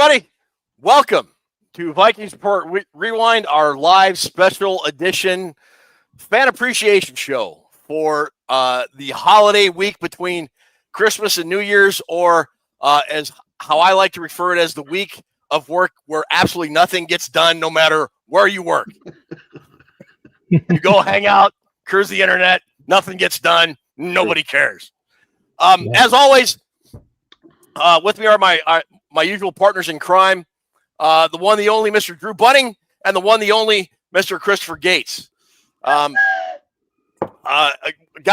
everybody. Welcome to Vikings Report Rewind, our live special edition fan appreciation show for the holiday week between Christmas and New Year's, or as how I like to refer it as the week of work where absolutely nothing gets done no matter where you work. You go hang out, cruise the internet, nothing gets done, nobody cares. As always, with me are my usual partners in crime, the one, the only Mr. Drew Bunning, and the one, the only Mr. Christopher Gates. Got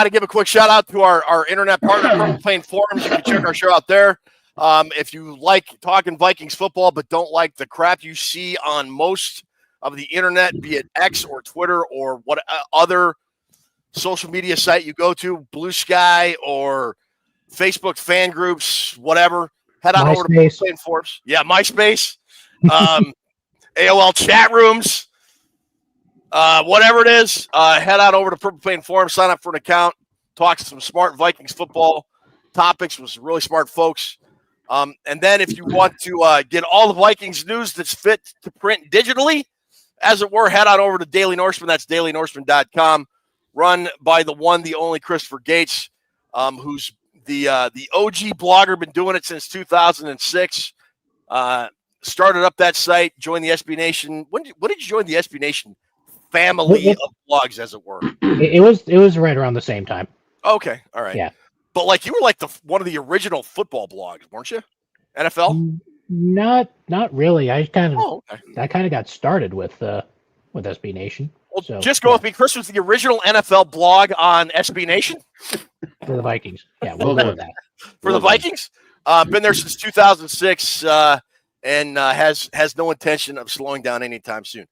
to give a quick shout out to our internet partner, Purple Plain Forums. You can check our show out there. If you like talking Vikings football but don't like the crap you see on most of the internet, be it X or Twitter or what other social media site you go to, Blue Sky or Facebook fan groups, whatever, head on over to Purple Plain Forums. Yeah, MySpace, AOL chat rooms, whatever it is, head on over to Purple Plain Forums, sign up for an account, talk to some smart Vikings football topics with some really smart folks. And then if you want to get all the Vikings news that's fit to print digitally, as it were, head on over to Daily Norseman. That's dailynorseman.com, run by the one, the only Christopher Gates, who's the OG blogger, been doing it since 2006. Started up that site, joined the SB Nation. When did you join the SB Nation family of blogs, as it were? It was right around the same time. Okay, all right. Yeah. But like you were like one of the original football blogs, weren't you? NFL? Not really. I kind of got started with SB Nation. Well, so, just go with me. Chris was the original NFL blog on SB Nation for the Vikings. Yeah, we'll go with that. For the Vikings, been there since 2006, and has no intention of slowing down anytime soon.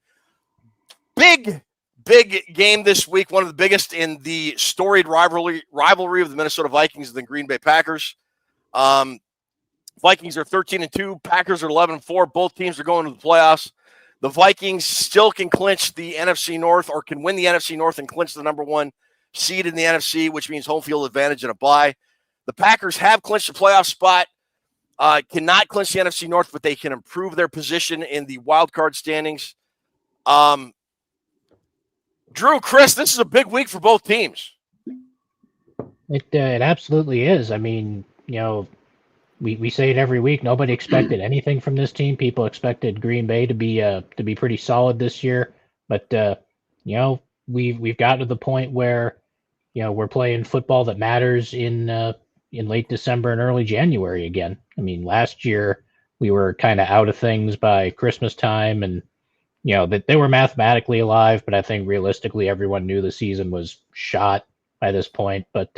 Big game this week, one of the biggest in the storied rivalry of the Minnesota Vikings and the Green Bay Packers. Vikings are 13-2, Packers are 11-4. Both teams are going to the playoffs. The Vikings still can clinch the NFC North, or can win the NFC North and clinch the number one seed in the NFC, which means home field advantage and a bye. The Packers have clinched the playoff spot, cannot clinch the NFC North, but they can improve their position in the wild card standings. Drew, Chris, this is a big week for both teams. It absolutely is. I mean, we say it every week. Nobody expected anything from this team. People expected Green Bay to be pretty solid this year, but we've gotten to the point where we're playing football that matters in late December and early January again. I mean, last year we were kind of out of things by Christmas time, and that they were mathematically alive, but I think realistically everyone knew the season was shot by this point. But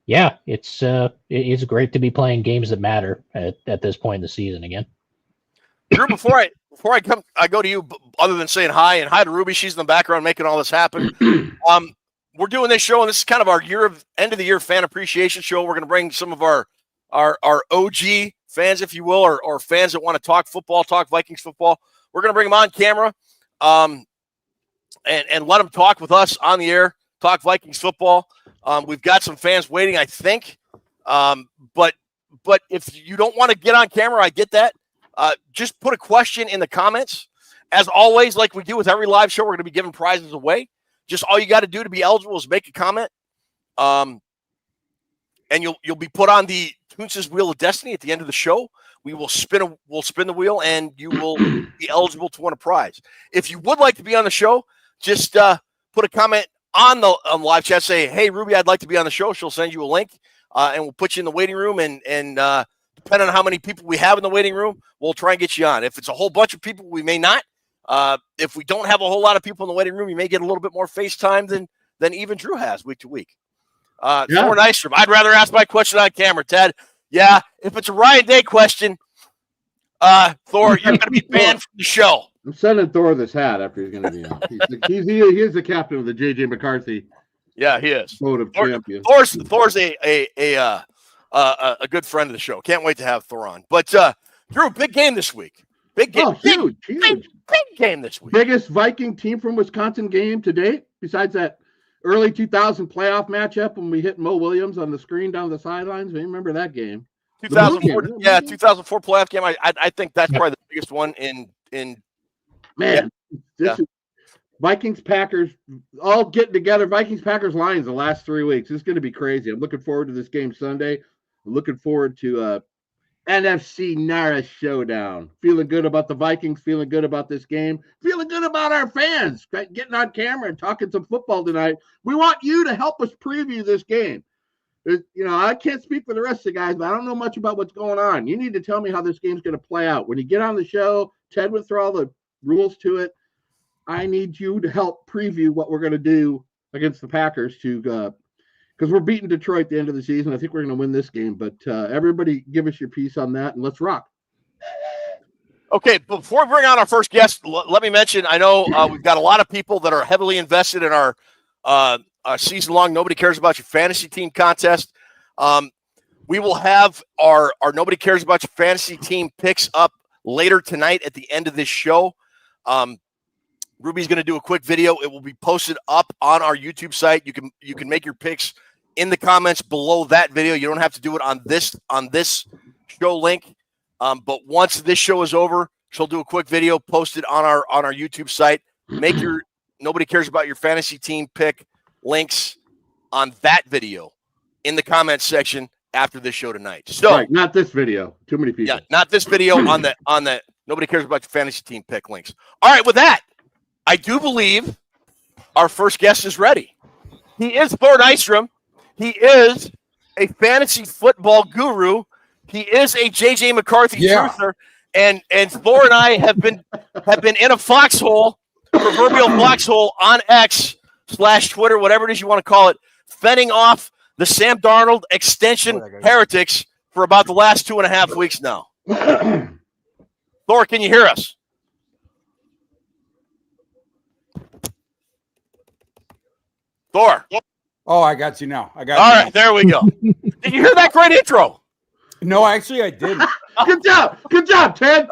it's great to be playing games that matter at this point in the season again. Drew, before I go to you, other than saying hi and hi to Ruby, she's in the background making all this happen. We're doing this show, and this is kind of our end of the year fan appreciation show. We're going to bring some of our OG fans, if you will, or fans that want to talk football, talk Vikings football. We're going to bring them on camera, and let them talk with us on the air, talk Vikings football. We've got some fans waiting, I think. But if you don't want to get on camera, I get that. Just put a question in the comments. As always, like we do with every live show, we're going to be giving prizes away. Just all you got to do to be eligible is make a comment. And you'll be put on the Toonce's Wheel of Destiny at the end of the show. We'll spin the wheel, and you will be eligible to win a prize. If you would like to be on the show, just put a comment on the live chat. Say, "Hey, Ruby, I'd like to be on the show." She'll send you a link, and we'll put you in the waiting room. And depending on how many people we have in the waiting room, we'll try and get you on. If it's a whole bunch of people, we may not. If we don't have a whole lot of people in the waiting room, you may get a little bit more face time than even Drew has week to week. Thor Nystrom, I'd rather ask my question on camera, Ted. Yeah, if it's a Ryan Day question, Thor, you're going to be banned from the show. I'm sending Thor this hat after he's going to be on. He is the captain of the J.J. McCarthy. Yeah, he is. Vote of champion. Thor's a good friend of the show. Can't wait to have Thor on. But Drew, big game this week. Big game. Huge. Big game this week. Biggest Viking team from Wisconsin game to date, besides that early 2000 playoff matchup when we hit Mo Williams on the screen down the sidelines. Remember that game? 2004, game. yeah, 2004 playoff game. I think that's probably the biggest one in Man, Yeah. this is Vikings Packers all getting together. Vikings Packers Lions the last 3 weeks. It's going to be crazy. I'm looking forward to this game Sunday. I'm looking forward to NFC Nara showdown. Feeling good about the Vikings. Feeling good about this game. Feeling good about our fans getting on camera and talking some football tonight. We want you to help us preview this game. I can't speak for the rest of the guys, but I don't know much about what's going on. You need to tell me how this game's going to play out. When you get on the show, Ted would throw all the rules to it. I need you to help preview what we're going to do against the Packers because we're beating Detroit at the end of the season. I think we're going to win this game, but everybody give us your piece on that and let's rock. Okay, before we bring on our first guest, let me mention, I know we've got a lot of people that are heavily invested in our season-long Nobody Cares About Your Fantasy Team contest. We will have our Nobody Cares About Your Fantasy Team picks up later tonight at the end of this show. Ruby's going to do a quick video. It will be posted up on our YouTube site. You can make your picks in the comments below that video. You don't have to do it on this show link. But once this show is over, she'll do a quick video posted on our YouTube site. Make your Nobody Cares About Your Fantasy Team pick links on that video in the comments section after this show tonight. So right, not this video. Too many people. Yeah, not this video on the Nobody Cares About Your Fantasy Team pick links. All right, with that, I do believe our first guest is ready. He is Thor Nystrom. He is a fantasy football guru. He is a JJ McCarthy truther. And Thor and I have been in a foxhole, proverbial foxhole on X/Twitter, whatever it is you want to call it, fending off the Sam Darnold extension heretics for about the last 2.5 weeks now. Thor, can you hear us? Thor. Oh, I got you now. All right, there we go. Did you hear that great intro? No, actually, I didn't. Good job, Ted.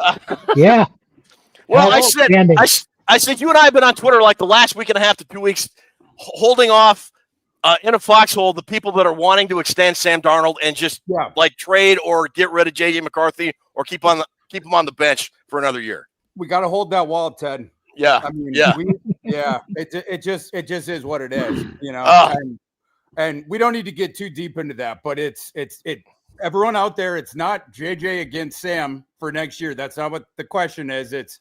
Yeah. Well, I said you and I have been on Twitter like the last week and a half to 2 weeks, holding off in a foxhole the people that are wanting to extend Sam Darnold and just like trade or get rid of JJ McCarthy or keep him on the bench for another year. We got to hold that wall, Ted. Yeah, I mean, yeah. It just is what it is, and we don't need to get too deep into that. But it's everyone out there. It's not JJ against Sam for next year. That's not what the question is. It's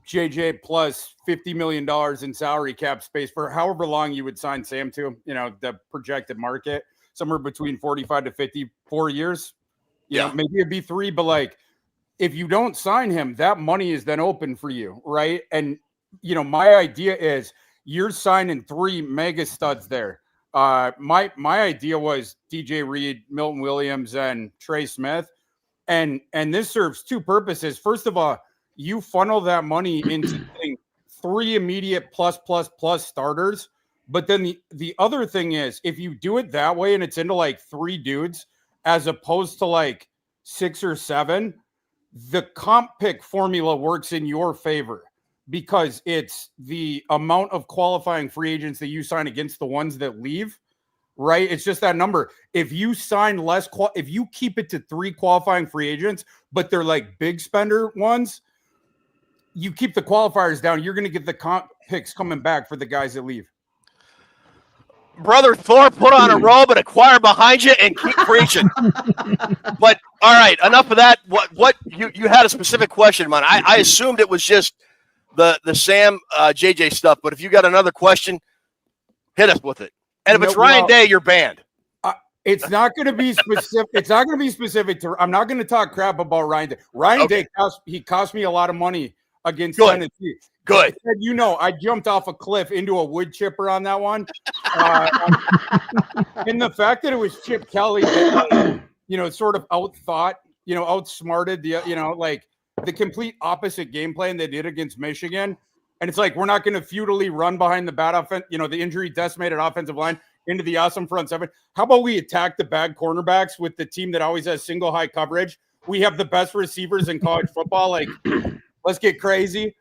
JJ plus $50 million in salary cap space for however long you would sign Sam to. The projected market somewhere between 45 to 54 years. You know, maybe it'd be 3, but like, if you don't sign him, that money is then open for you, right? And, my idea is you're signing 3 mega studs there. My idea was DJ Reed, Milton Williams, and Trey Smith. And this serves 2 purposes. First of all, you funnel that money into getting 3 immediate plus starters. But then the other thing is, if you do it that way and it's into like 3 dudes as opposed to like 6 or 7, the comp pick formula works in your favor because it's the amount of qualifying free agents that you sign against the ones that leave, right? It's just that number. If you sign less, if you keep it to 3 qualifying free agents, but they're like big spender ones, you keep the qualifiers down, you're going to get the comp picks coming back for the guys that leave. Brother Thor, put on a robe and a choir behind you and keep preaching. But all right, enough of that. What you had a specific question, man. I assumed it was just the Sam JJ stuff, but if you got another question, hit us with it. And if it's Ryan Day, you're banned. It's not going to be specific. It's not going to be specific to. I'm not going to talk crap about Ryan Day. Ryan Day cost me a lot of money against Tennessee. Good. I jumped off a cliff into a wood chipper on that one. And the fact that it was Chip Kelly that, sort of outthought, outsmarted the complete opposite game plan they did against Michigan. And it's like, we're not going to futilely run behind the bad offense, the injury decimated offensive line into the awesome front 7. How about we attack the bad cornerbacks with the team that always has single high coverage? We have the best receivers in college football. Like, let's get crazy.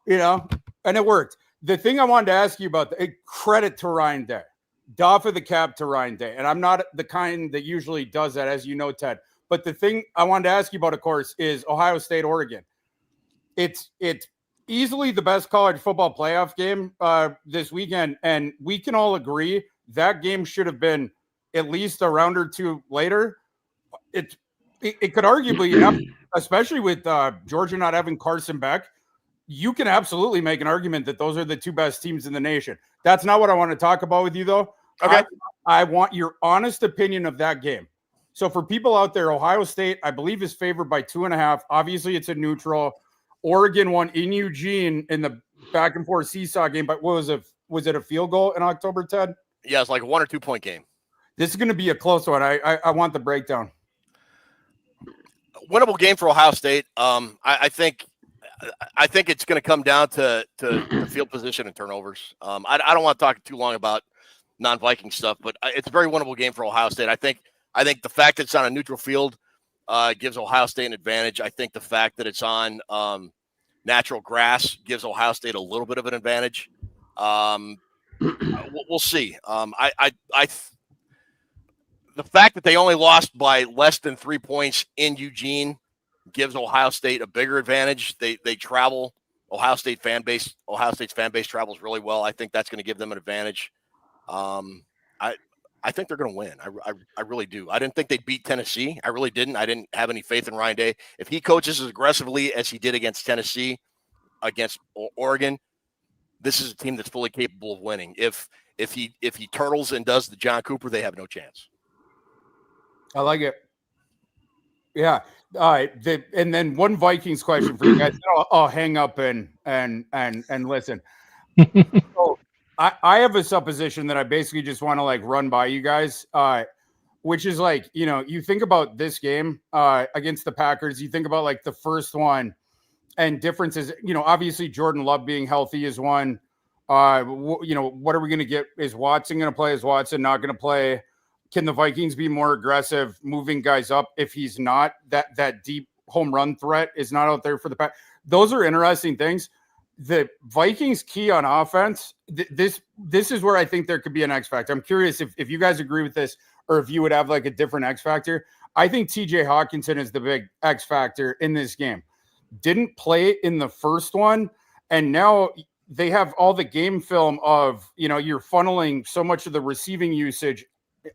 And it worked. The thing I wanted to ask you about, credit to Ryan Day, doff of the cap to Ryan Day. And I'm not the kind that usually does that, as you know, Ted. But the thing I wanted to ask you about, of course, is Ohio State, Oregon. It's easily the best college football playoff game this weekend, and we can all agree that game should have been at least a round or two later. It could arguably enough, especially with Georgia not having Carson Beck. You can absolutely make an argument that those are the two best teams in the nation. That's not what I want to talk about with you, though. Okay. I want your honest opinion of that game. So for people out there, Ohio State, I believe, is favored by 2.5. Obviously, it's a neutral. Oregon won in Eugene in the back and forth seesaw game, but was it a field goal in October, Ted? Yeah, it's like a 1 or 2 point game. This is going to be a close one. I want the breakdown. Winnable game for Ohio State. I think it's going to come down to field position and turnovers. I don't want to talk too long about non-Viking stuff, but it's a very winnable game for Ohio State. I think the fact that it's on a neutral field gives Ohio State an advantage. I think the fact that it's on natural grass gives Ohio State a little bit of an advantage. We'll see. The fact that they only lost by less than 3 points in Eugene gives Ohio State a bigger advantage. They travel. Ohio State's fan base travels really well. I think that's going to give them an advantage. I think they're going to win. I really do. I didn't think they'd beat Tennessee. I really didn't. I didn't have any faith in Ryan Day. If he coaches as aggressively as he did against Tennessee, against Oregon, this is a team that's fully capable of winning. If he turtles and does the John Cooper, they have no chance. I like it. Yeah. All right. And then one Vikings question for you guys. I'll hang up and listen. So I have a supposition that I basically just want to like run by you guys, which is like, you think about this game against the Packers. You think about like the first one and differences. Obviously Jordan Love being healthy is one. What are we going to get? Is Watson going to play? Is Watson not going to play? Can the Vikings be more aggressive, moving guys up? If he's not, that deep home run threat is not out there for the Pack. Those are interesting things. The Vikings' key on offense, this is where I think there could be an X factor. I'm curious if you guys agree with this or if you would have like a different X factor. I think TJ Hawkinson is the big X factor in this game. Didn't play in the first one, and now they have all the game film of, you're funneling so much of the receiving usage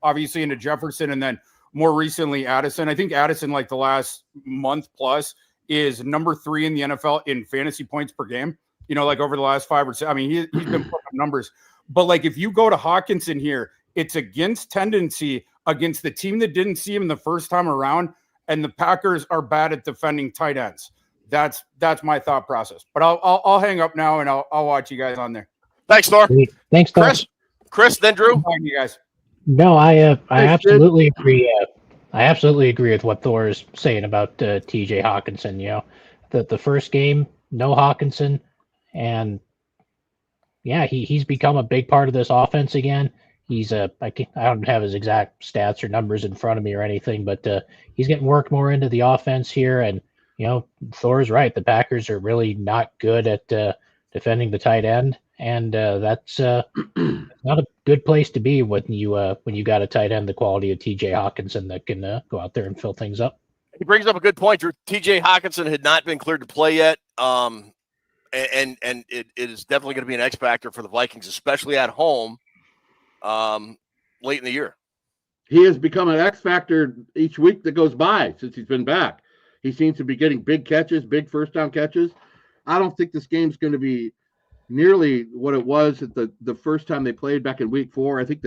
obviously into Jefferson and then more recently Addison. I think Addison, like the last month plus, is number 3 in the NFL in fantasy points per game, like over the last 5 or 6. I mean, he's been putting up numbers. But like if you go to Hawkinson here, it's against tendency against the team that didn't see him the first time around, and the Packers are bad at defending tight ends. That's my thought process. But I'll hang up now and I'll watch you guys on there. Thanks, Thor. Thanks, Thor. Chris, then Drew. You guys. No, I absolutely agree. I absolutely agree with what Thor is saying about TJ Hawkinson. The first game, no Hawkinson, and yeah, he's become a big part of this offense again. He's I don't have his exact stats or numbers in front of me or anything, but he's getting worked more into the offense here. And Thor's right. The Packers are really not good at defending the tight end, and that's not a good place to be when you got a tight end the quality of TJ Hawkinson that can go out there and fill things up. He brings up a good point, Drew. TJ Hawkinson had not been cleared to play yet, and it is definitely going to be an X factor for the Vikings, especially at home late in the year. He has become an X factor each week that goes by since he's been back. He seems to be getting big catches, big first down catches. I don't think this game's going to be nearly what it was at the first time they played back in week 4. I think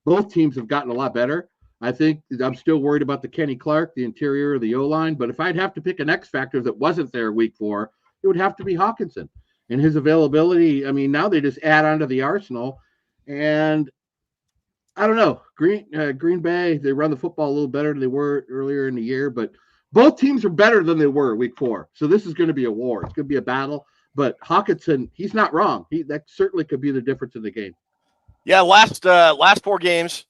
both teams have gotten a lot better. I think I'm still worried about the Kenny Clark, the interior of the O-line, but if I'd have to pick an X factor that wasn't there week 4, it would have to be Hawkinson and his availability. I mean, now they just add on to the arsenal, and I don't know. Green Bay, they run the football a little better than they were earlier in the year, but both teams are better than they were week 4. So this is going to be a war. It's going to be a battle. But Hawkinson, he's not wrong. That certainly could be the difference in the game. Yeah, last 4 games,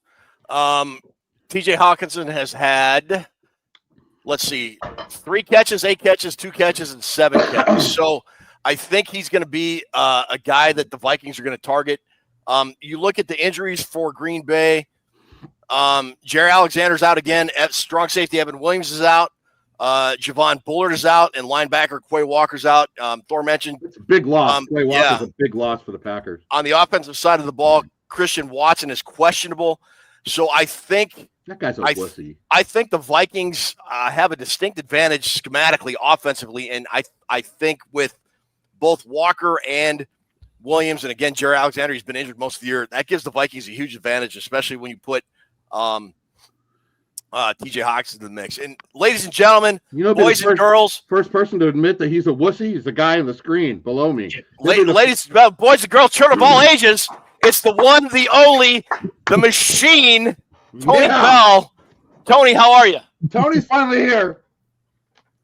TJ Hawkinson has had, 3 catches, 8 catches, 2 catches, and 7 catches. So I think he's going to be a guy that the Vikings are going to target. You look at the injuries for Green Bay. Jerry Alexander's out again. Strong safety Evan Williams is out. Javon Bullard is out, and linebacker Quay Walker's out. Thor mentioned it's a big loss. Quay Walker's a big loss for the Packers. On the offensive side of the ball, Christian Watson is questionable. So I think that guy's a wussy. I think the Vikings have a distinct advantage schematically, offensively, and I think with both Walker and Williams, and again Jerry Alexander, he's been injured most of the year. That gives the Vikings a huge advantage, especially when you put TJ Hawkins in the mix. And ladies and gentlemen, boys and girls, first person to admit that he's a wussy is the guy on the screen below me. Ladies, boys and girls, children of all ages, it's the one, the only, the machine, Tony Bell. Tony, how are you? Tony's finally here.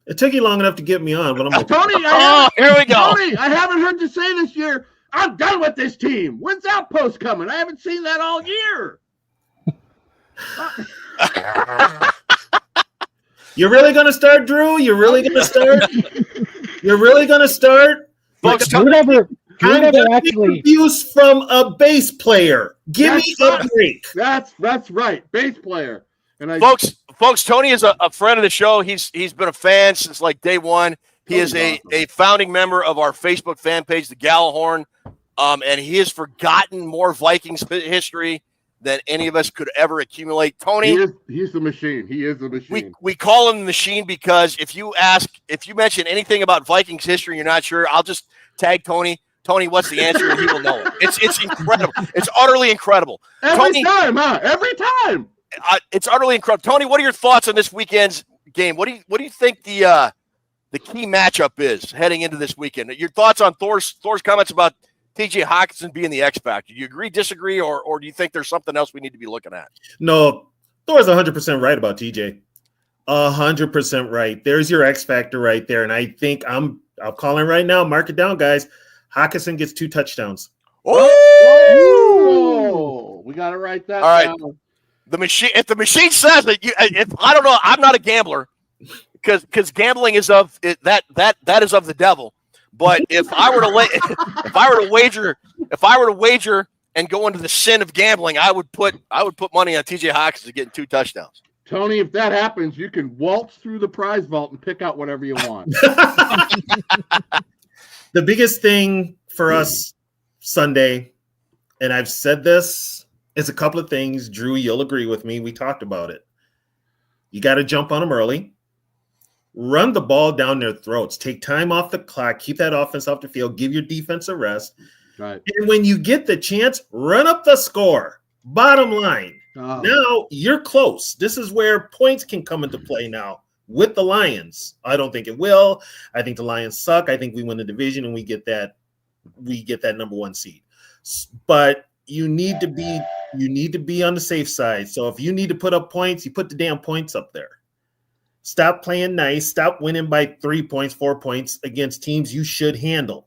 It took you long enough to get me on, but I'm like, Tony. Here we go. Tony, I haven't heard you say this year. I'm done with this team. When's Outpost coming? I haven't seen that all year. You're really going to start, Drew? You're really going to start? You're really going to start? Folks, Drew never actually abuse from a bass player. Give me a break. That's right, bass player. And folks, Tony is a friend of the show. He's been a fan since like day one. He is a founding member of our Facebook fan page, the Gallahorn, and he has forgotten more Vikings history than any of us could ever accumulate. Tony, he's the machine. He is the machine. We call him the machine because if you mention anything about Vikings history, and you're not sure, I'll just tag Tony. Tony, what's the answer? And he will know it. It's incredible. It's utterly incredible. Every time. It's utterly incredible. Tony, what are your thoughts on this weekend's game? What do you think the key matchup is heading into this weekend? Your thoughts on Thor's comments about TJ Hawkinson being the X factor? Do you agree, disagree, or do you think there's something else we need to be looking at? No, Thor's 100% right about TJ. 100% right. There's your X factor right there, and I think I'm calling right now. Mark it down, guys. Hawkinson gets 2 touchdowns. Oh, we got to write that down. The machine. If the machine says that, if I don't know, I'm not a gambler because gambling is of that is of the devil. But if I were to wager and go into the sin of gambling, I would put money on TJ Hawkinson getting 2 touchdowns. Tony, if that happens, you can waltz through the prize vault and pick out whatever you want. The biggest thing for us Sunday, and I've said this, is a couple of things. Drew, you'll agree with me. We talked about it. You got to jump on them early. Run the ball down their throats. Take time off the clock. Keep that offense off the field. Give your defense a rest. Right. And when you get the chance, run up the score. Bottom line. Oh. Now you're close. This is where points can come into play now with the Lions. I don't think it will. I think the Lions suck. I think we win the division and we get that number 1 seed. But you need to be on the safe side. So if you need to put up points, you put the damn points up there. Stop playing nice. Stop winning by 3 points, 4 points against teams you should handle.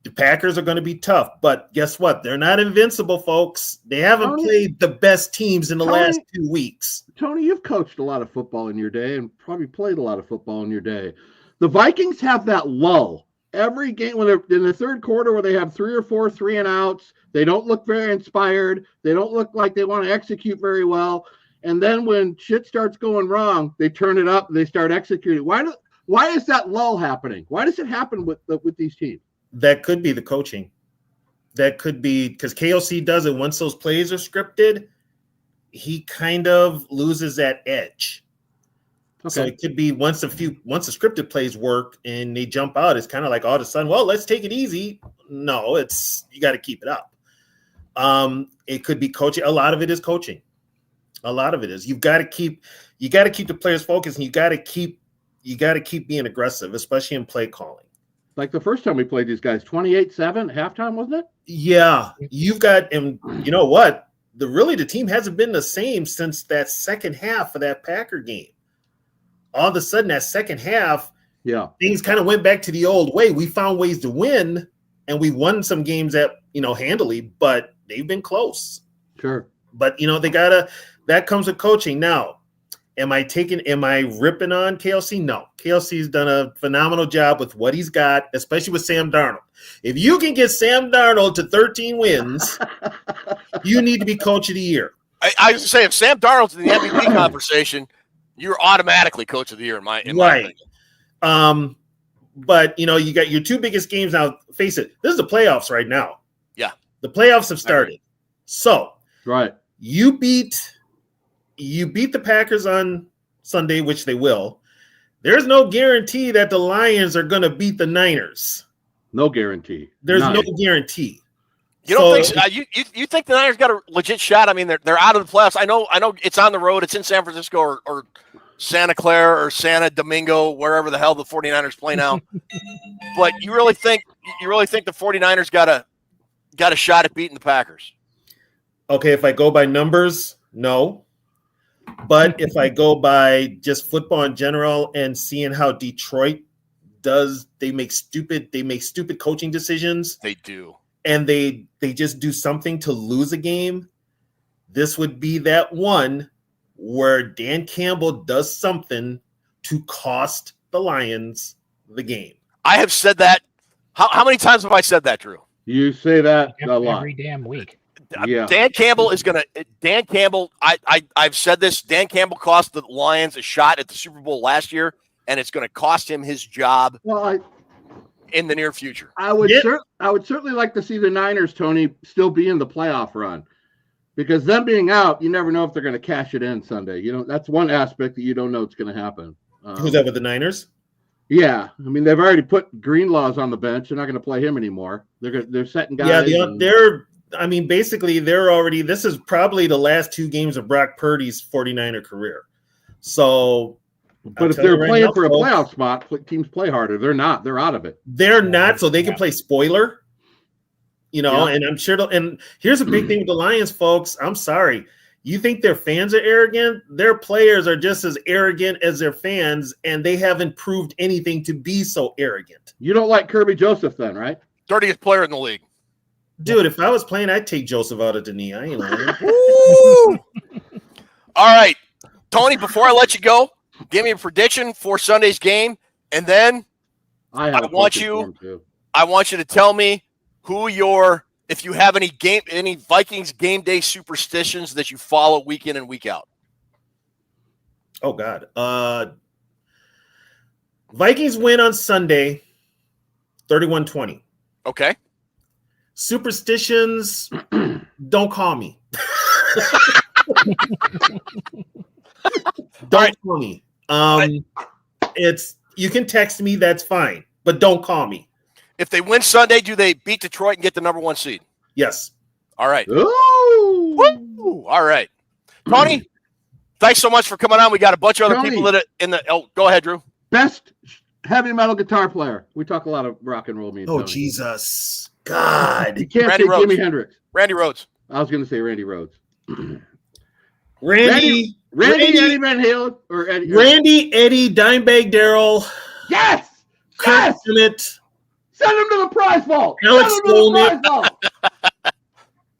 The Packers are going to be tough, but guess what? They're not invincible, folks. They haven't played the best teams in the last 2 weeks. Tony, you've coached a lot of football in your day and probably played a lot of football in your day. The Vikings have that lull. Every game when they're in the third quarter where they have 3 or 4 3-and-outs, they don't look very inspired. They don't look like they want to execute very well. And then when shit starts going wrong, they turn it up and they start executing. Why is that lull happening? Why does it happen with these teams? That could be the coaching. That could be because KOC does it. Once those plays are scripted, he kind of loses that edge. Okay. So it could be once the scripted plays work and they jump out, it's kind of like all of a sudden, well, let's take it easy. No, you got to keep it up. It could be coaching. A lot of it is coaching. A lot of it is. You got to keep the players focused, and you got to keep being aggressive, especially in play calling. Like the first time we played these guys, 28-7 halftime, wasn't it? Yeah, you've got, and you know what? The team hasn't been the same since that second half of that Packer game. All of a sudden, that second half, things kind of went back to the old way. We found ways to win, and we won some games handily, but they've been close. Sure. But that comes with coaching. Now, am I ripping on KLC? No. KLC's done a phenomenal job with what he's got, especially with Sam Darnold. If you can get Sam Darnold to 13 wins, you need to be coach of the year. I was going to say, if Sam Darnold's in the MVP conversation, you're automatically coach of the year in my right. opinion. But you got your two biggest games now. Face it, this is the playoffs right now. Yeah, the playoffs have started. So right, you beat the Packers on Sunday, which they will. There's no guarantee that the Lions are going to beat the Niners. No guarantee. There's no guarantee. You don't think so? You think the Niners got a legit shot? I mean, they're out of the playoffs. I know it's on the road. It's in San Francisco or Santa Clara or Santa Domingo, wherever the hell the 49ers play now. But you really think the 49ers got a shot at beating the Packers? Okay, if I go by numbers, no. But if I go by just football in general and seeing how Detroit does, they make stupid coaching decisions. They do. And they just do something to lose a game. This would be that one where Dan Campbell does something to cost the Lions the game. I have said that. How many times have I said that, Drew? You say that a lot. Every damn week. Yeah. Dan Campbell, I've said this. Dan Campbell cost the Lions a shot at the Super Bowl last year, and it's going to cost him his job in the near future. I would certainly like to see the Niners, Tony, still be in the playoff run, because them being out, you never know if they're going to cash it in Sunday. That's one aspect that you don't know it's going to happen. Who's that with the Niners? Yeah, I mean they've already put Greenlaw's on the bench. They're not going to play him anymore. They're setting guys. Yeah, they're. I mean, basically, they're already. This is probably the last two games of Brock Purdy's 49er career. So, but if they're playing for a playoff spot, teams play harder. They're not. They're out of it. They're not. So they can play spoiler. And I'm sure. And here's a big thing with the Lions, folks. I'm sorry. You think their fans are arrogant? Their players are just as arrogant as their fans, and they haven't proved anything to be so arrogant. You don't like Kirby Joseph then, right? Dirtiest player in the league. Dude, if I was playing, I'd take Joseph out at the knee. I ain't lying. All right. Tony, before I let you go, give me a prediction for Sunday's game, and then I want you to tell me if you have any Vikings game day superstitions that you follow week in and week out. Oh God. Vikings win on Sunday, 31-20. Okay. Superstitions, don't call me. Don't call me. You can text me, that's fine, but don't call me. If they win Sunday, do they beat Detroit and get the number 1 seed? Yes. All right. Ooh. Woo! All right. Tony, thanks so much for coming on. We got a bunch of other people that are in the. Oh, go ahead, Drew. Best heavy metal guitar player. We talk a lot of rock and roll. Oh, Jesus. God. You can't say Jimi Hendrix. Randy Rhoads. I was going to say Randy Rhoads. Randy Eddie Van Halen or Eddie. Eddie, Dimebag Darrell. Yes. Kurt Schmidt. Send him to the prize vault. Alex Skolnick.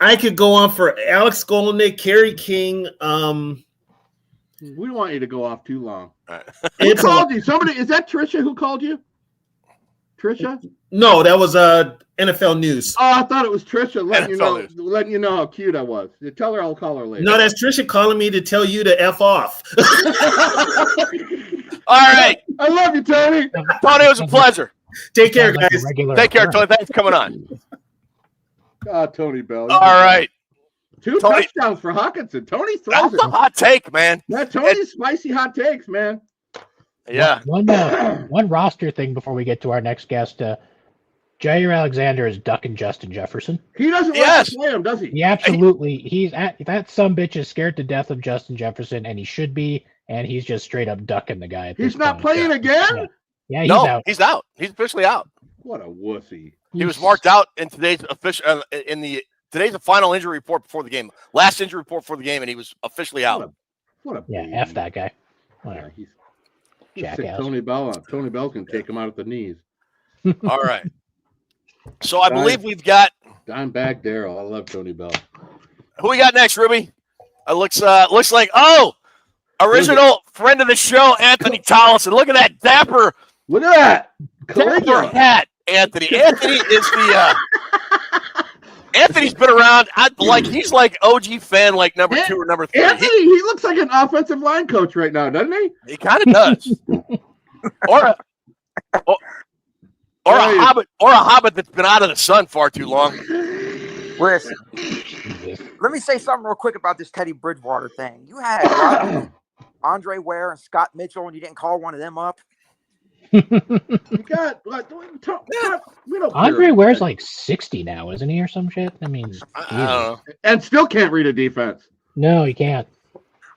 I could go on for Alex Skolnick, Kerry King. We don't want you to go off too long. Right. Who called you? Somebody, is that Trisha who called you? Trisha? No, that was NFL News. Oh, I thought it was Trisha letting you know how cute I was. You tell her I'll call her later. No, that's Trisha calling me to tell you to F off. All right. I love you, Tony. Tony, it was a pleasure. Take care, guys. Take care, Tony. Thanks for coming on. Tony Bell. All right. 2 touchdowns for Hawkinson. Tony throws That's a hot take, man. Yeah, Tony's spicy hot takes, man. Yeah. One roster thing before we get to our next guest. Jair Alexander is ducking Justin Jefferson. He doesn't like to play him, does he? He absolutely. That sumbitch is scared to death of Justin Jefferson, and he should be. And he's just straight up ducking the guy. He's not playing again? Yeah, he's out. He's out. He's officially out. What a wussy. He was marked out in today's official today's the final injury report before the game. Last injury report before the game, and he was officially out. What a F that guy. Whatever. Yeah, he's Tony Bell. Tony Bell can take him out at the knees. All right. So I believe we've got Dimebag Darrell. I love Tony Bell. Who we got next, Ruby? It looks like original friend of the show, Anthony Tollison. Look at that dapper. Look at that. Dapper hat, Anthony. Anthony is the Anthony's been around. He's like OG fan, like number 2 or number 3. Anthony, he looks like an offensive line coach right now, doesn't he? He kind of does. or a hobbit that's been out of the sun far too long. Listen, let me say something real quick about this Teddy Bridgewater thing. You had Andre Ware and Scott Mitchell, and you didn't call one of them up. You got we don't Andre Ware's like 60 now, isn't he, or some shit? I mean, I don't know. and still can't read a defense. No, he can't.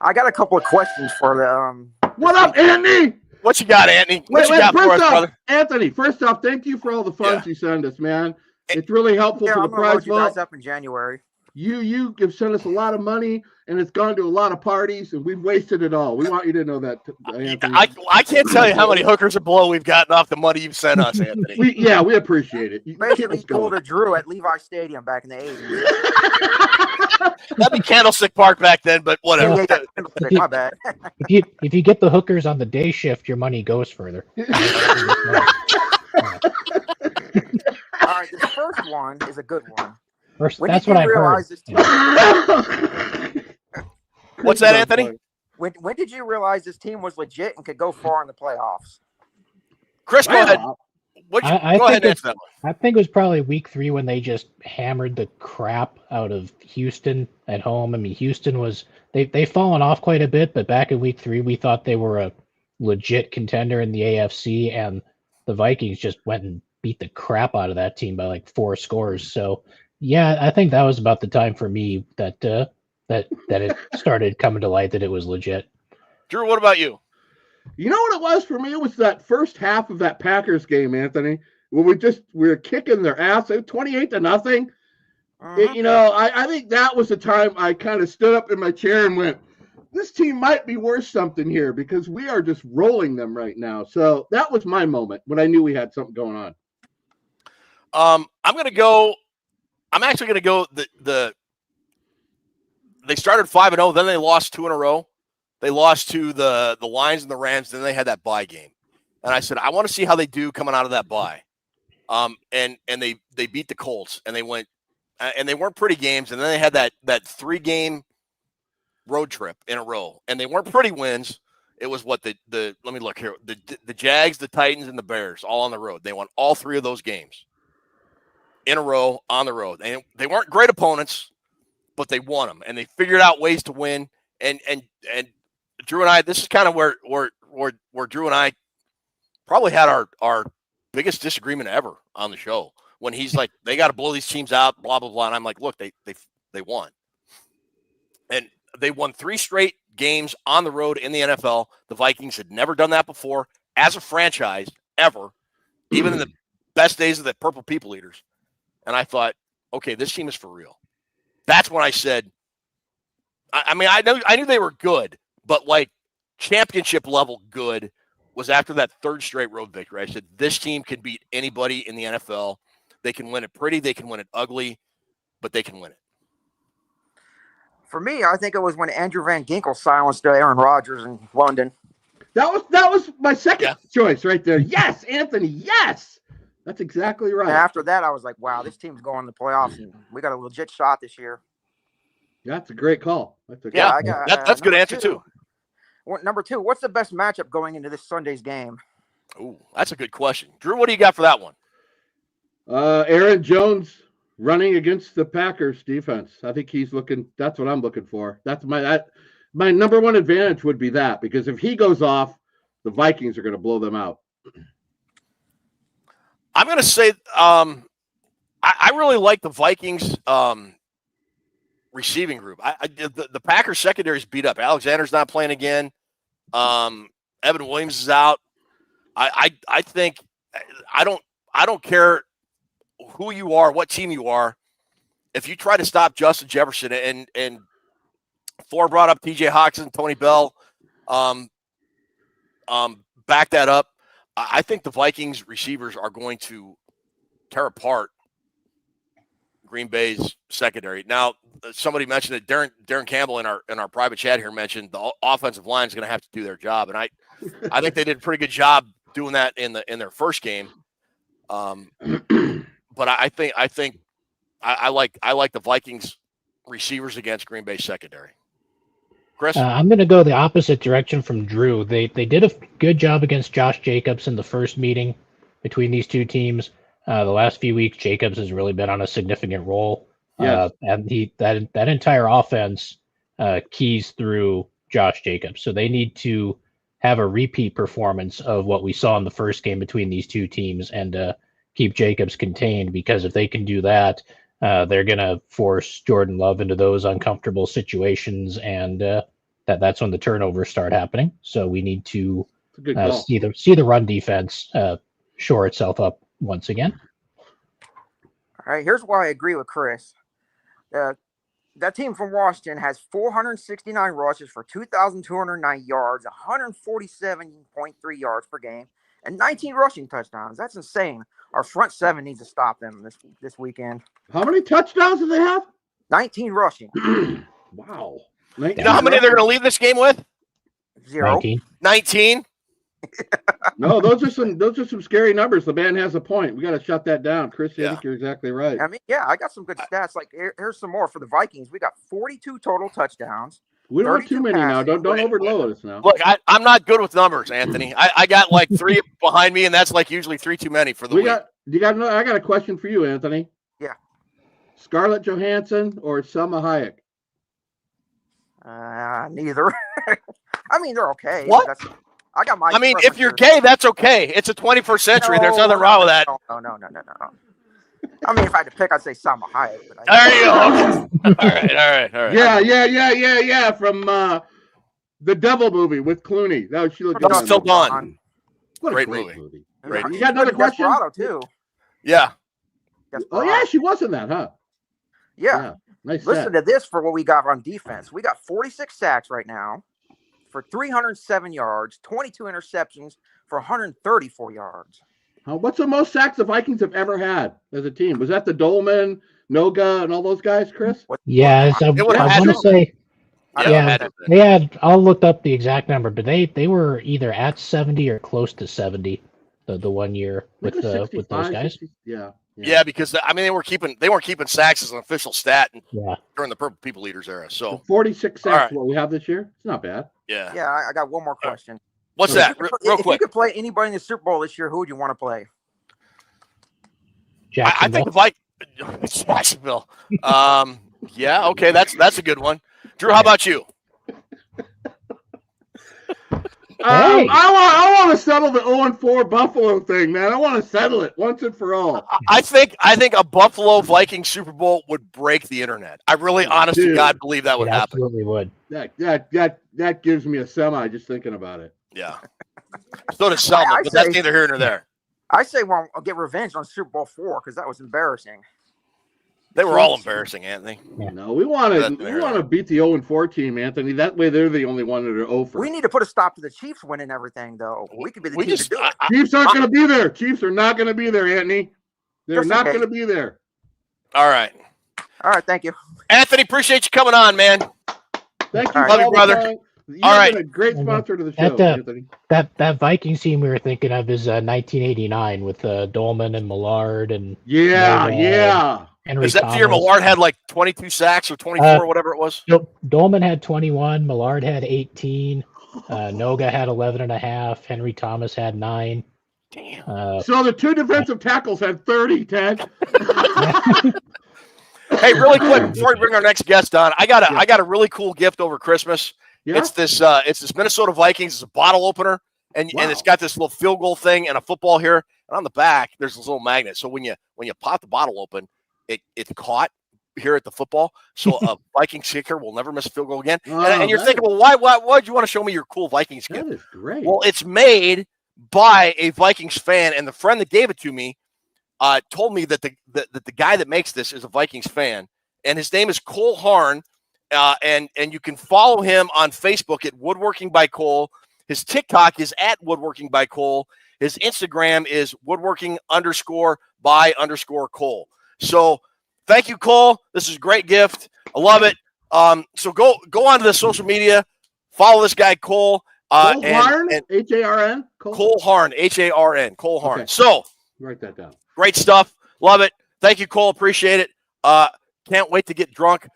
I got a couple of questions for the. What up, Anthony? What you got, Anthony? What Wait, you got for us, off, brother? Anthony, first off, thank you for all the funds you send us, man. It's really helpful Yeah, to I'm the gonna prize load you guys vault. up in January. You have sent us a lot of money, and it's gone to a lot of parties, and we've wasted it all. We want you to know that, Anthony. I can't tell you how many hookers and blow we've gotten off the money you've sent us, Anthony. we appreciate it. You keep Basically, us going. pulled a Drew at Levi Stadium back in the 80s. That'd be Candlestick Park back then, but whatever. My bad. If you get the hookers on the day shift, your money goes further. All right, this first one is a good one. First, When that's did what you I've heard. realize this team? What's that, Anthony? When did you realize this team was legit and could go far in the playoffs? Chris, go ahead. Wow. Go I ahead and think answer that one. I think it was probably week 3 when they just hammered the crap out of Houston at home. I mean, Houston was they've fallen off quite a bit, but back in week 3, we thought they were a legit contender in the AFC, and the Vikings just went and beat the crap out of that team by like 4 scores. So yeah, I think that was about the time for me that it started coming to light that it was legit. Drew, what about you? You know what it was for me? It was that first half of that Packers game, Anthony, where we were kicking their ass, 28-0. I think that was the time I kind of stood up in my chair and went, this team might be worth something here because we are just rolling them right now. So that was my moment when I knew we had something going on. I'm actually going to go they started 5-0, then they lost 2 in a row. They lost to the Lions and the Rams, then they had that bye game. And I said, I want to see how they do coming out of that bye. And they beat the Colts, and they went and they weren't pretty games, and then they had that 3-game road trip in a row, and they weren't pretty wins. It was what the let me look here. The Jags, the Titans, and the Bears all on the road. They won all 3 of those games in a row on the road. And they weren't great opponents, but they won them, and they figured out ways to win. And Drew and I, this is kind of where Drew and I probably had our biggest disagreement ever on the show, when he's like, they got to blow these teams out, blah, blah, blah. And I'm like, look, they won. And they won 3 straight games on the road in the NFL. The Vikings had never done that before as a franchise ever, even in the best days of the Purple People Eaters. And I thought, okay, this team is for real. That's when I said, I knew they were good, but like championship level good was after that 3rd straight road victory. I said, this team can beat anybody in the NFL. They can win it pretty, they can win it ugly, but they can win it. For me, I think it was when Andrew Van Ginkel silenced Aaron Rodgers in London. That was my second choice right there. Yes, Anthony, yes. That's exactly right. And after that, I was like, wow, this team's going to the playoffs, and we got a legit shot this year. That's a great call. That's a good answer, too. Number 2, what's the best matchup going into this Sunday's game? Ooh, that's a good question. Drew, what do you got for that one? Aaron Jones running against the Packers defense. I think that's what I'm looking for. That's my number one advantage would be that, because if he goes off, the Vikings are going to blow them out. I'm going to say I really like the Vikings receiving group. The Packers secondary is beat up. Alexander's not playing again. Evan Williams is out. I think I don't care who you are, what team you are. If you try to stop Justin Jefferson, and Thor brought up TJ Hawkinson, Tony Bell, back that up. I think the Vikings receivers are going to tear apart Green Bay's secondary. Now, somebody mentioned that Darren Campbell in our private chat here mentioned the offensive line is going to have to do their job, and I think they did a pretty good job doing that in their first game. But I think I like the Vikings receivers against Green Bay secondary. Chris? I'm going to go the opposite direction from Drew. They did a good job against Josh Jacobs in the first meeting between these two teams. The last few weeks, Jacobs has really been on a significant role. Yes. And that entire offense keys through Josh Jacobs. So they need to have a repeat performance of what we saw in the first game between these two teams and keep Jacobs contained, because if they can do that, they're going to force Jordan Love into those uncomfortable situations, and that's when the turnovers start happening. So we need to see the run defense shore itself up once again. All right, here's why I agree with Chris. That team from Washington has 469 rushes for 2,209 yards, 147.3 yards per game, and 19 rushing touchdowns. That's insane. Our front seven needs to stop them this weekend. How many touchdowns do they have? 19 rushing. Wow. You know how many they're going to leave this game with? 0. 19? No, those are some scary numbers. The man has a point. We got to shut that down. Chris, I think you're exactly right. I mean, yeah, I got some good stats. Like here's some more for the Vikings. We got 42 total touchdowns. We don't have too many now. Don't overload us now. Look, I'm not good with numbers, Anthony. I got like 3 behind me, and that's like usually 3 too many for the week. I got a question for you, Anthony. Yeah. Scarlett Johansson or Selma Hayek? Neither. I mean, they're okay. What? I got my. I mean, if you're gay, that's okay. It's a 21st century. There's nothing wrong with that. No. I mean, if I had to pick, I'd say Salma Hayek. But There you go. All right. Yeah. From the Devil movie with Clooney. That was, she looked It's still gone. What a Great movie. movie. Great. You got another question? Desperado too. Yeah. Oh yeah, she was in that, huh? Yeah. Nice. Listen to this for what we got on defense. We got 46 sacks right now for 307 yards, 22 interceptions for 134 yards. What's the most sacks the Vikings have ever had as a team? Was that the Dolman, Noga, and all those guys, Chris? Yeah, I want to say. Yeah, they had. I'll look up the exact number, but they were either at 70 or close to 70 the 1 year with those guys. 60, Yeah, because I mean they weren't keeping sacks as an official stat during the Purple People Eaters era. So 46 sacks, what we have this year, it's not bad. Yeah. Yeah, I got one more question. What's that? Real quick. If you could play anybody in the Super Bowl this year, who would you want to play? I think the Vikings. Jacksonville. Yeah. Okay. That's a good one. Drew, how about you? I want to settle the 0-4 Buffalo thing, man. I want to settle it once and for all. I think a Buffalo Vikings Super Bowl would break the internet. I really, honest to God, believe that would happen. Absolutely would. That gives me a semi just thinking about it. Yeah. So does Selma, but that's neither here nor there. I say, well, I'll get revenge on Super Bowl 4 because that was embarrassing. They were all embarrassing, Anthony. No, we want to beat the 0-4 team, Anthony. That way, they're the only one that are 0-4. We need to put a stop to the Chiefs winning everything, though. We could be the team to do it. Chiefs aren't going to be there. Chiefs are not going to be there, Anthony. They're not going to be there. All right. Thank you, Anthony. Appreciate you coming on, man. Thank you, love you, brother. You've been a great sponsor to the show, Anthony. That Vikings team we were thinking of is 1989 with Dolman and Millard and Henry Is that the year Millard had like 22 sacks or 24 or whatever it was? Dolman had 21, Millard had 18, Noga had 11.5, Henry Thomas had 9. Damn. So the 2 defensive tackles had 30, Ted. Hey, really quick before we bring our next guest on, I got a really cool gift over Christmas. Yeah? It's this Minnesota Vikings. It's a bottle opener, and it's got this little field goal thing and a football here. And on the back, there's this little magnet. So when you pop the bottle open, it's caught here at the football. So a Vikings kicker will never miss a field goal again. And you're thinking, well, why'd you want to show me your cool Vikings gift? That is great. Well, it's made by a Vikings fan, and the friend that gave it to me told me that the guy that makes this is a Vikings fan, and his name is Cole Harn, and you can follow him on Facebook at Woodworking by Cole. His TikTok is at Woodworking by Cole. His Instagram is woodworking_by_Cole. So thank you, Cole. This is a great gift. I love it. So go onto the social media, follow this guy Cole. Cole Harn, H-A-R-N. Cole Harn, H-A-R-N. Cole Harn. Okay. So write that down. Great stuff. Love it. Thank you, Cole. Appreciate it. Can't wait to get drunk,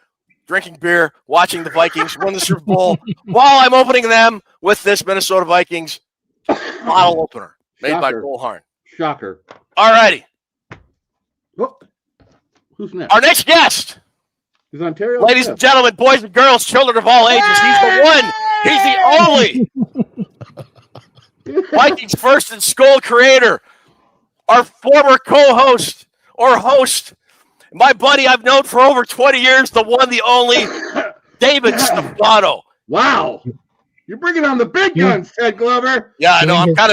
drinking beer, watching the Vikings win the Super Bowl while I'm opening them with this Minnesota Vikings bottle opener made by Cole Harn. Shocker. All righty. Oh, who's next? Our next guest, Is Ontario? ladies and gentlemen, boys and girls, children of all ages. He's the one. He's the only Vikings first and SKOL creator. Our former co-host or host, my buddy I've known for over 20 years, the one, the only, David Stefano. Wow. You're bringing on the big guns, Ted Glover. Yeah, I know. I'm kind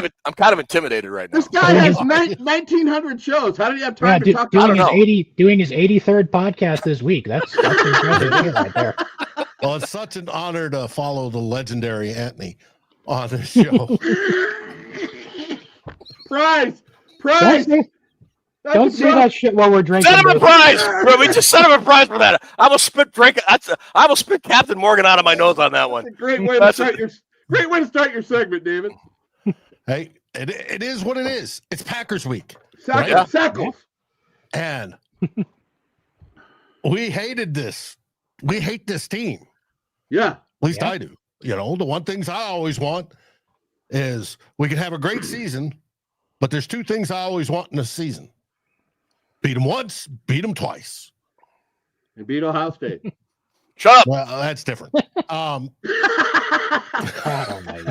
of intimidated right now. This guy has 1,900 shows. How did he have time to talk doing about his doing his 83rd podcast this week? That's impressive right there. Well, it's such an honor to follow the legendary Anthony on this show. Prize. Don't say that shit while we're drinking. Set him a prize. We just set him a prize for that. I will spit Captain Morgan out of my nose on that one. That's a great way to start your segment, David. Hey, it is what it is. It's Packers week. Sackles. And we hated this. We hate this team. Yeah. At least I do. You know, the one things I always want is we can have a great season, but there's two things I always want in a season. Beat them once, beat them twice. And beat Ohio State. Shut up. Well, that's different.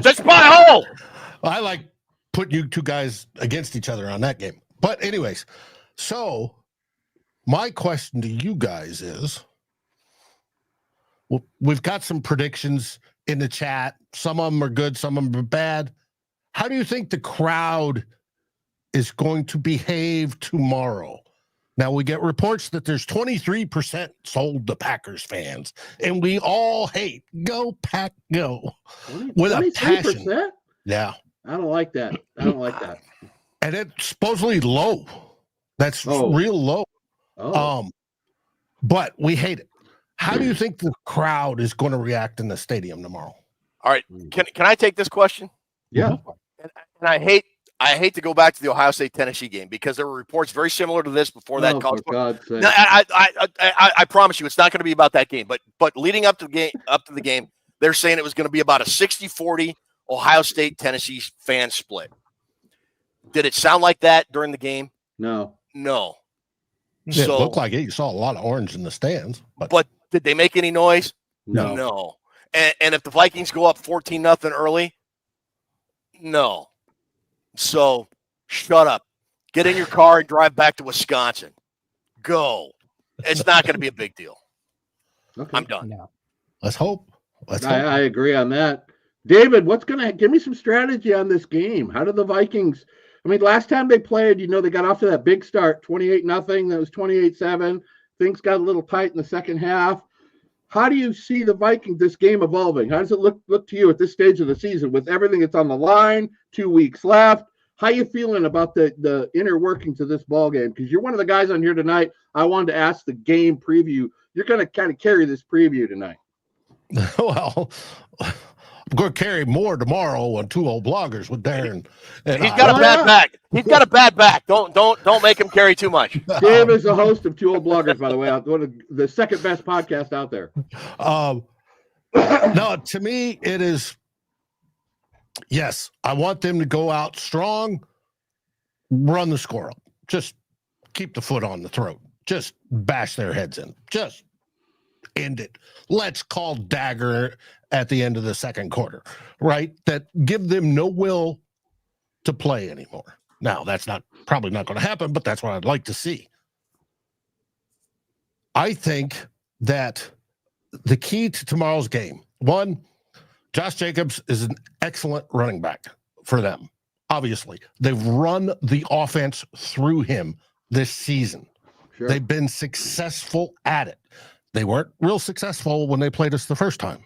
Just buy a hole. I like putting you two guys against each other on that game. But anyways, so my question to you guys is, well, we've got some predictions in the chat. Some of them are good, some of them are bad. How do you think the crowd is going to behave tomorrow? Now, we get reports that there's 23% sold to Packers fans, and we all hate go Pack go with a passion. Yeah. I don't like that. And it's supposedly low. That's real low. But we hate it. How do you think the crowd is going to react in the stadium tomorrow? All right. Can I take this question? Yeah. And I hate to go back to the Ohio State Tennessee game because there were reports very similar to this before that. For God's sake. No, I promise you, it's not going to be about that game. But leading up to the game, they're saying it was going to be about a 60-40 Ohio State Tennessee fan split. Did it sound like that during the game? No. It looked like it. You saw a lot of orange in the stands. But did they make any noise? No. And if the Vikings go up 14-0 early, no. So shut up. Get in your car and drive back to Wisconsin. Go. It's not going to be a big deal. Okay. I'm done. No. Let's hope. I agree on that. David, give me some strategy on this game? How did the Vikings? I mean, last time they played, they got off to that big start, 28-0. That was 28-7. Things got a little tight in the second half. How do you see the Vikings, this game evolving? How does it look to you at this stage of the season with everything that's on the line, 2 weeks left? How you feeling about the inner workings of this ball game? Because you're one of the guys on here tonight. I wanted to ask the game preview. You're going to kind of carry this preview tonight. Well, I'm going to carry more tomorrow on Two Old Bloggers with Darren. He's got a bad back. He's got a bad back. Don't make him carry too much. Dave is the host of Two Old Bloggers, by the way. One of the second best podcast out there. No, to me, it is. Yes, I want them to go out strong, run the score up, just keep the foot on the throat, just bash their heads in, just end it. Let's call dagger at the end of the second quarter, right? That give them no will to play anymore. Now, that's probably not going to happen, but that's what I'd like to see. I think that the key to tomorrow's game, one, Josh Jacobs is an excellent running back for them. Obviously, they've run the offense through him this season. Sure. They've been successful at it. They weren't real successful when they played us the first time.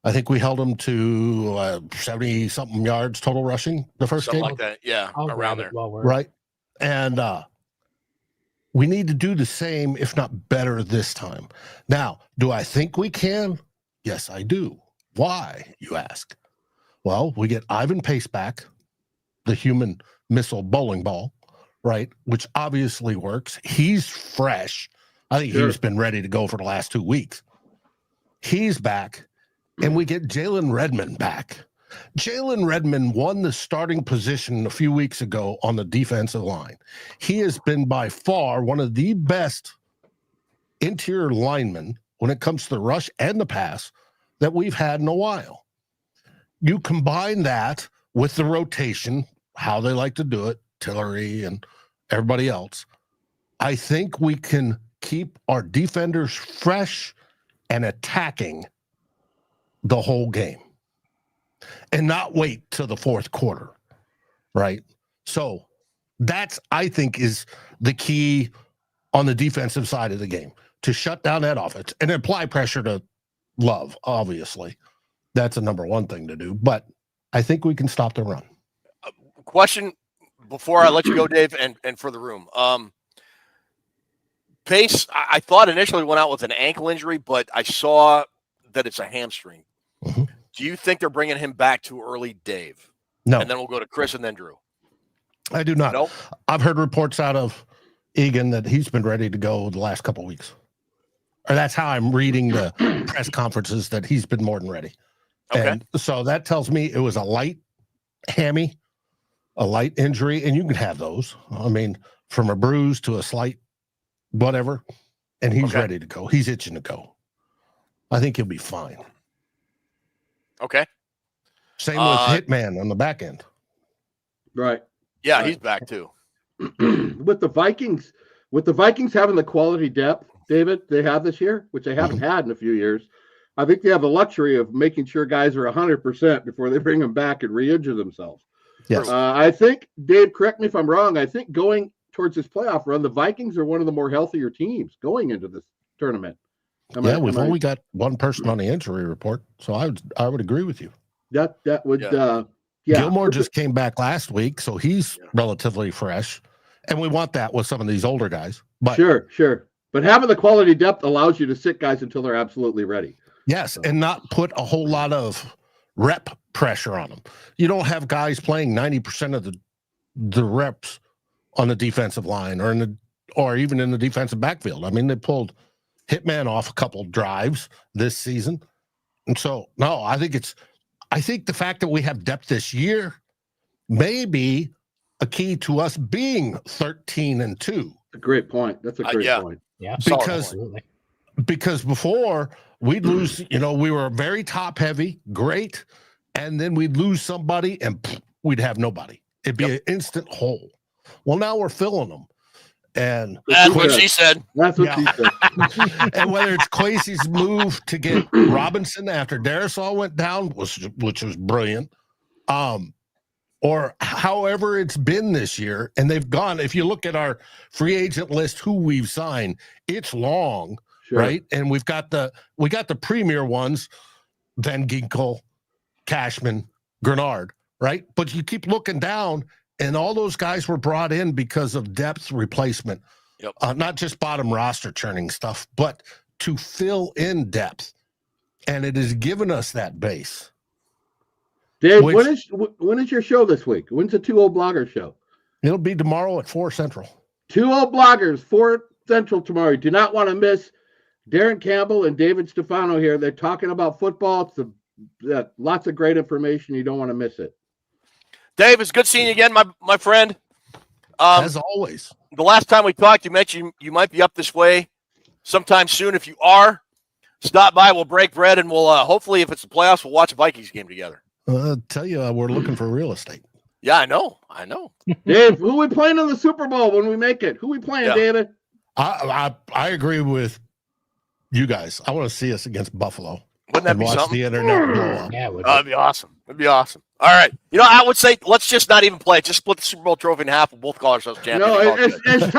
I think we held them to 70-something yards total rushing the first Something game. like that. Yeah, around there. Right. And we need to do the same, if not better, this time. Now, do I think we can? Yes, I do. Why, you ask? Well, we get Ivan Pace back, the human missile bowling ball, right? Which obviously works. He's fresh. I think he's been ready to go for the last 2 weeks. He's back, and we get Jalen Redmond back. Jalen Redmond won the starting position a few weeks ago on the defensive line. He has been by far one of the best interior linemen when it comes to the rush and the pass that we've had in a while. You combine that with the rotation, how they like to do it, Tillery and everybody else. I think we can keep our defenders fresh and attacking the whole game and not wait till the fourth quarter, right? So that's, I think, is the key on the defensive side of the game, to shut down that offense and apply pressure to Love, obviously. That's a number one thing to do, but I think we can stop the run. Question before I let you go, Dave, and for the room. Pace, I thought initially went out with an ankle injury, but I saw that it's a hamstring. Mm-hmm. Do you think they're bringing him back too early, Dave? No. And then we'll go to Chris and then Drew. I do not. Nope. I've heard reports out of Egan that he's been ready to go the last couple of weeks. Or that's how I'm reading the press conferences, that he's been more than ready. Okay. And so that tells me it was a light hammy, a light injury, and you can have those. I mean, from a bruise to a slight whatever, and he's ready to go. He's itching to go. I think he'll be fine. Okay. Same with Hitman on the back end. Right. Yeah, he's back too. With the Vikings having the quality depth, David, they have this year, which they haven't had in a few years, I think they have the luxury of making sure guys are 100% before they bring them back and re-injure themselves. Yes. I think, Dave, correct me if I'm wrong, I think going towards this playoff run, the Vikings are one of the more healthier teams going into this tournament. We've only got one person on the injury report, so I would agree with you. That would Gilmore just came back last week, so he's relatively fresh, and we want that with some of these older guys. But sure. But having the quality depth allows you to sit guys until they're absolutely ready. Yes, and not put a whole lot of rep pressure on them. You don't have guys playing 90% of the reps on the defensive line or even in the defensive backfield. I mean, they pulled Hitman off a couple drives this season. And so, no, I think the fact that we have depth this year may be a key to us being 13-2. A great point. That's a great point. Yeah, because before we'd lose, we were very top heavy, great, and then we'd lose somebody and we'd have nobody. It'd be an instant hole. Well, now we're filling them. And that's what she said. That's what she said. And whether it's Kwesi's move to get Robinson after Darisaw went down, which was brilliant, or however it's been this year, and they've gone. If you look at our free agent list, who we've signed, it's long, right? And we got the premier ones, Van Ginkel, Cashman, Grenard, right? But you keep looking down, and all those guys were brought in because of depth replacement, not just bottom roster churning stuff, but to fill in depth, and it has given us that base. Dave, when is your show this week? When's the Two Old Bloggers show? It'll be tomorrow at 4 Central. Two Old Bloggers, 4 Central tomorrow. You do not want to miss Darren Campbell and David Stefano here. They're talking about football. It's lots of great information. You don't want to miss it. Dave, it's good seeing you again, my friend. As always. The last time we talked, you mentioned you might be up this way sometime soon. If you are, stop by. We'll break bread, and we'll hopefully, if it's the playoffs, we'll watch a Vikings game together. I'll tell you, we're looking for real estate. Yeah, I know. Dave, who we playing in the Super Bowl when we make it? Who we playing, David? I agree with you guys. I want to see us against Buffalo. Wouldn't that be watch something? The internet blow up. Yeah, that'd be awesome. It'd be awesome. All right. I would say let's just not even play. Just split the Super Bowl trophy in half. We'll both call ourselves champions. No, as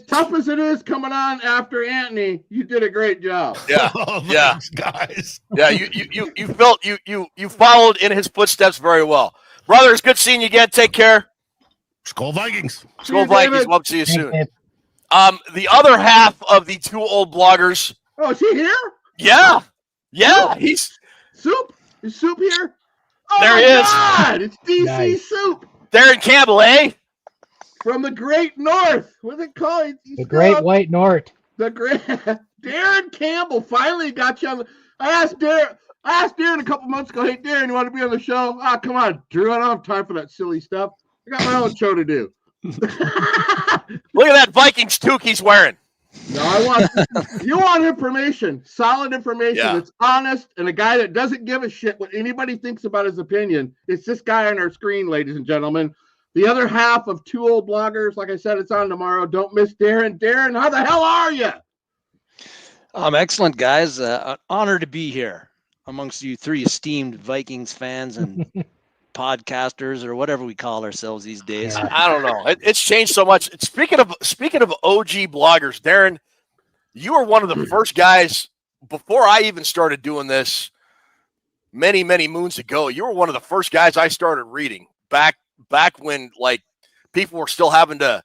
tough as it is coming on after Anthony, you did a great job. Yeah, Thanks, guys. Yeah, you followed in his footsteps very well, brother. It's good seeing you again. Take care. SKOL Vikings. SKOL Vikings. Love to see you soon. The other half of the Two Old Bloggers. Oh, is he here? Yeah. He's Soup. Is Soup here? Oh, there he is. God, it's DC Nice. Soup. Darren Campbell, eh? from the Great North. What's it called? The Great White North. The great Darren Campbell finally got you on the. I asked Darren a couple months ago, hey Darren, you want to be on the show? Ah, come on, Drew. I don't have time for that silly stuff. I got my own show to do. Look at that Vikings toque he's wearing. No, you want information, solid information that's honest, and a guy that doesn't give a shit what anybody thinks about his opinion. It's this guy on our screen, ladies and gentlemen. The other half of Two Old Bloggers, like I said, it's on tomorrow. Don't miss Darren. Darren, how the hell are you? Excellent, guys. An honor to be here amongst you three esteemed Vikings fans and podcasters, or whatever we call ourselves these days. Yeah. I don't know. It's changed so much. Speaking of OG bloggers, Darren, you were one of the first guys before I even started doing this many, many moons ago. You were one of the first guys I started reading back when like people were still having to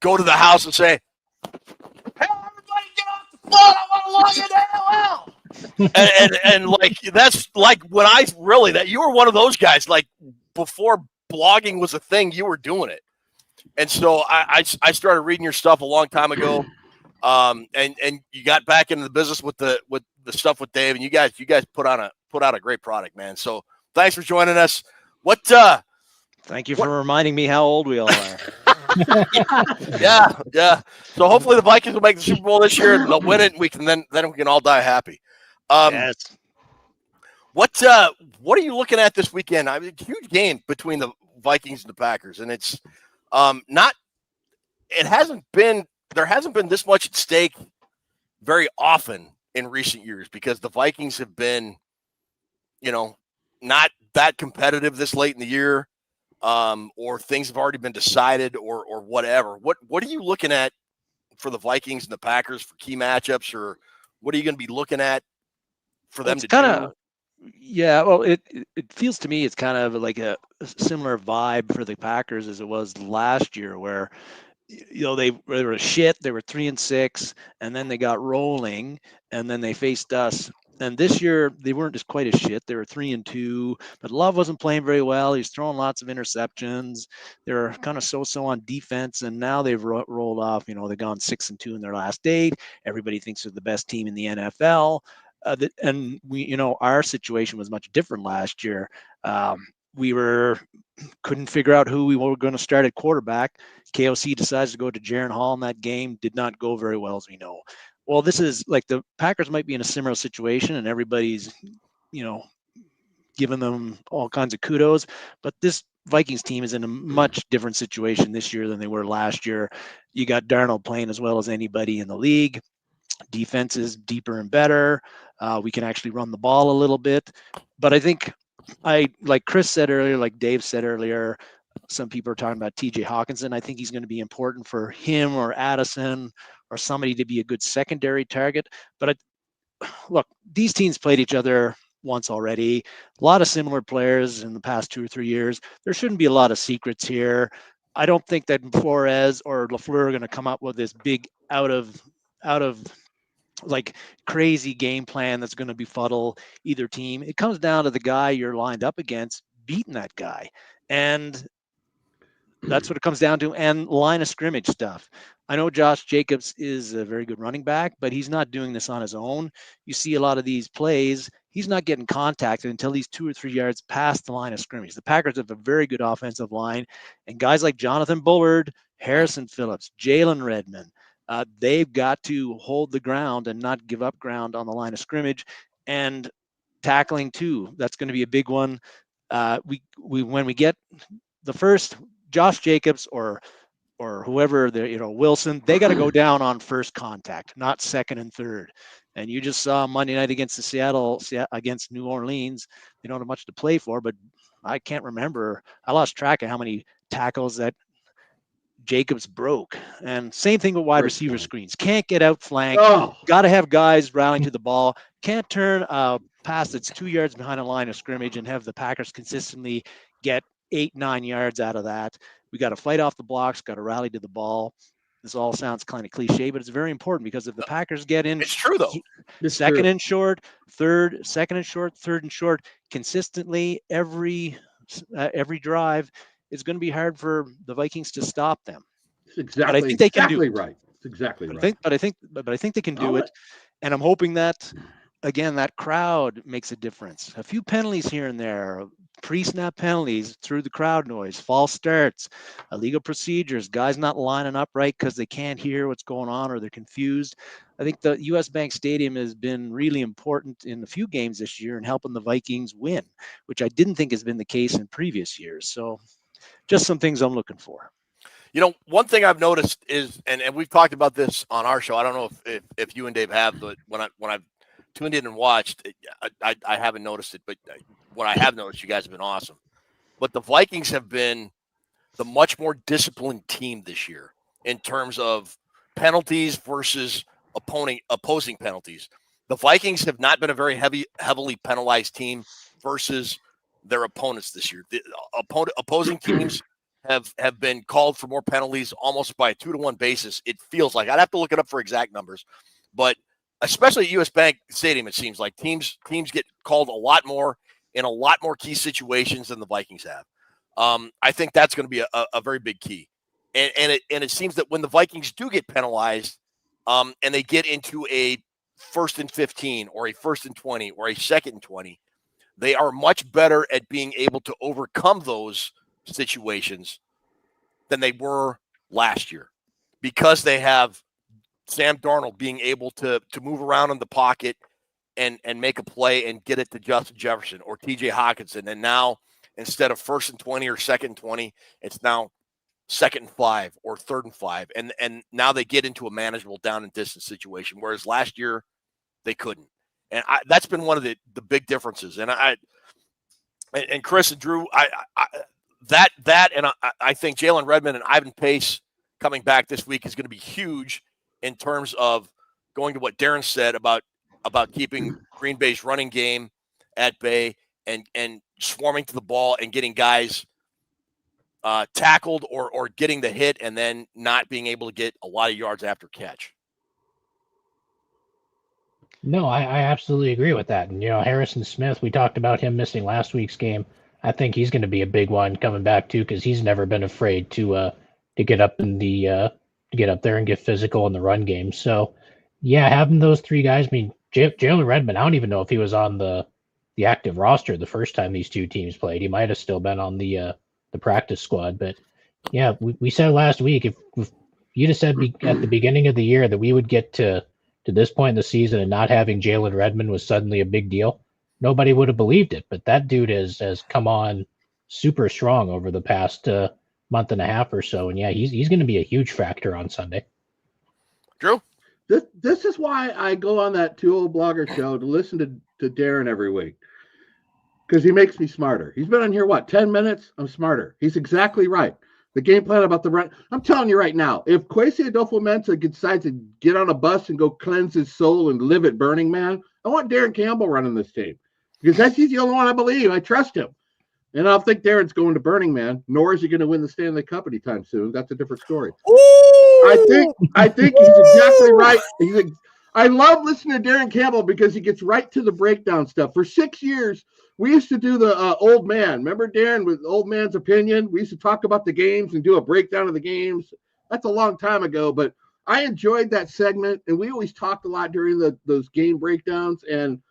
go to the house and say, "Hey, everybody, get off the phone! I want to log into AOL." and like that's like when I really that you were one of those guys. Like before blogging was a thing, you were doing it, and so I started reading your stuff a long time ago. And you got back into the business with the stuff with Dave, and you guys put out a great product, man. So thanks for joining us. Thank you for reminding me how old we all are. Yeah. So hopefully the Vikings will make the Super Bowl this year and they'll win it, and we can all die happy. Yes. What are you looking at this weekend? I mean, a huge game between the Vikings and the Packers, and it's there hasn't been this much at stake very often in recent years because the Vikings have been, not that competitive this late in the year, or things have already been decided or whatever. What are you looking at for the Vikings and the Packers for key matchups, or what are you going to be looking at for them to do? Yeah, well, it feels to me it's kind of like a similar vibe for the Packers as it was last year, where they were shit. They were 3-6, and then they got rolling, and then they faced us. And this year they weren't just quite as shit. They were 3-2, but Love wasn't playing very well. He's throwing lots of interceptions. They were kind of so-so on defense, and now they've rolled off. They've gone 6-2 in their last 8. Everybody thinks they're the best team in the NFL. And we, our situation was much different last year. We couldn't figure out who we were going to start at quarterback. KOC decides to go to Jaron Hall in that game. Did not go very well, as we know. Well, this is like the Packers might be in a similar situation, and everybody's, giving them all kinds of kudos. But this Vikings team is in a much different situation this year than they were last year. You got Darnold playing as well as anybody in the league. Defense is deeper and better. We can actually run the ball a little bit. But I think like Chris said earlier, like Dave said earlier, some people are talking about TJ Hawkinson. I think he's going to be important for him or Addison or somebody to be a good secondary target. But look, these teams played each other once already. A lot of similar players in the past 2 or 3 years. There shouldn't be a lot of secrets here. I don't think that Flores or LaFleur are going to come up with this big out of like crazy game plan that's going to befuddle either team. It comes down to the guy you're lined up against beating that guy. And that's what it comes down to, and line of scrimmage stuff. I know Josh Jacobs is a very good running back, but he's not doing this on his own. You see a lot of these plays, he's not getting contacted until he's 2 or 3 yards past the line of scrimmage. The Packers have a very good offensive line, and guys like Jonathan Bullard, Harrison Phillips, Jalen Redmond, they've got to hold the ground and not give up ground on the line of scrimmage. And tackling too, that's going to be a big one. When we get the first Josh Jacobs or whoever, Wilson, they got to go down on first contact, not second and third. And you just saw Monday night against against New Orleans. They don't have much to play for, but I can't remember. I lost track of how many tackles that Jacobs broke. And same thing with wide receiver screens. Can't get out flanked. Got to have guys rallying to the ball. Can't turn a pass that's 2 yards behind a line of scrimmage and have the Packers consistently get 8-9 yards out of that. We got to fight off the blocks, got to rally to the ball. This all sounds kind of cliche, but it's very important because if the Packers get in, it's true though. Second and short, third and short consistently every drive, it's going to be hard for the Vikings to stop them. It's exactly, but I think they can do exactly it. right. It's exactly But right. I think they can do it, and I'm hoping that again that crowd makes a difference. A few penalties here and there, pre-snap penalties through the crowd noise, false starts, illegal procedures, guys not lining up right because they can't hear what's going on or they're confused. I think the US Bank Stadium has been really important in a few games this year in helping the Vikings win, which I didn't think has been the case in previous years. So just some things I'm looking for. You know, one thing I've noticed is, and we've talked about this on our show. I don't know if you and Dave have, but when I've tuned in and watched, I haven't noticed it. But what I have noticed, you guys have been awesome. But the Vikings have been the much more disciplined team this year in terms of penalties versus opposing penalties. The Vikings have not been a very heavily penalized team versus their opponents this year. The opposing teams have been called for more penalties almost by a 2-to-1 basis. It feels like. I'd have to look it up for exact numbers, but especially at US Bank Stadium, it seems like teams get called a lot more in a lot more key situations than the Vikings have. I think that's going to be a very big key. And it seems that when the Vikings do get penalized, and they get into a 1st and 15 or a 1st and 20 or a 2nd and 20, they are much better at being able to overcome those situations than they were last year because they have Sam Darnold being able to move around in the pocket and make a play and get it to Justin Jefferson or TJ Hawkinson. And now instead of 1st and 20 or 2nd and 20, it's now 2nd and 5 or 3rd and 5. And now they get into a manageable down and distance situation, whereas last year they couldn't. And that's been one of the big differences. And and Chris and Drew, I think Jalen Redmond and Ivan Pace coming back this week is going to be huge in terms of going to what Darren said about keeping Green Bay's running game at bay and swarming to the ball and getting guys tackled or getting the hit and then not being able to get a lot of yards after catch. No, I absolutely agree with that. And, Harrison Smith, we talked about him missing last week's game. I think he's going to be a big one coming back too, because he's never been afraid to get up in the to get up there and get physical in the run game. So, yeah, having those three guys. I mean, Jalen Redmond, I don't even know if he was on the active roster the first time these two teams played. He might have still been on the practice squad. But yeah, we said last week if you'd have said at the beginning of the year that we would get to this point in the season and not having Jalen Redmond was suddenly a big deal, nobody would have believed it. But that dude has come on super strong over the past month and a half or so. And yeah, he's going to be a huge factor on Sunday. Drew? This is why I go on that Two Old Blogger show to listen to Darren every week. Because he makes me smarter. He's been on here, 10 minutes? I'm smarter. He's exactly right. The game plan about the run. I'm telling you right now, if Kwesi Adolfo-Mensah decides to get on a bus and go cleanse his soul and live at Burning Man, I want Darren Campbell running this team. Because he's the only one I believe. I trust him. And I don't think Darren's going to Burning Man, nor is he going to win the Stanley Cup anytime soon. That's a different story. Ooh! I think he's exactly right. I love listening to Darren Campbell because he gets right to the breakdown stuff. For 6 years, we used to do the old man. Remember, Darren, with Old Man's Opinion? We used to talk about the games and do a breakdown of the games. That's a long time ago, but I enjoyed that segment, and we always talked a lot during those game breakdowns. And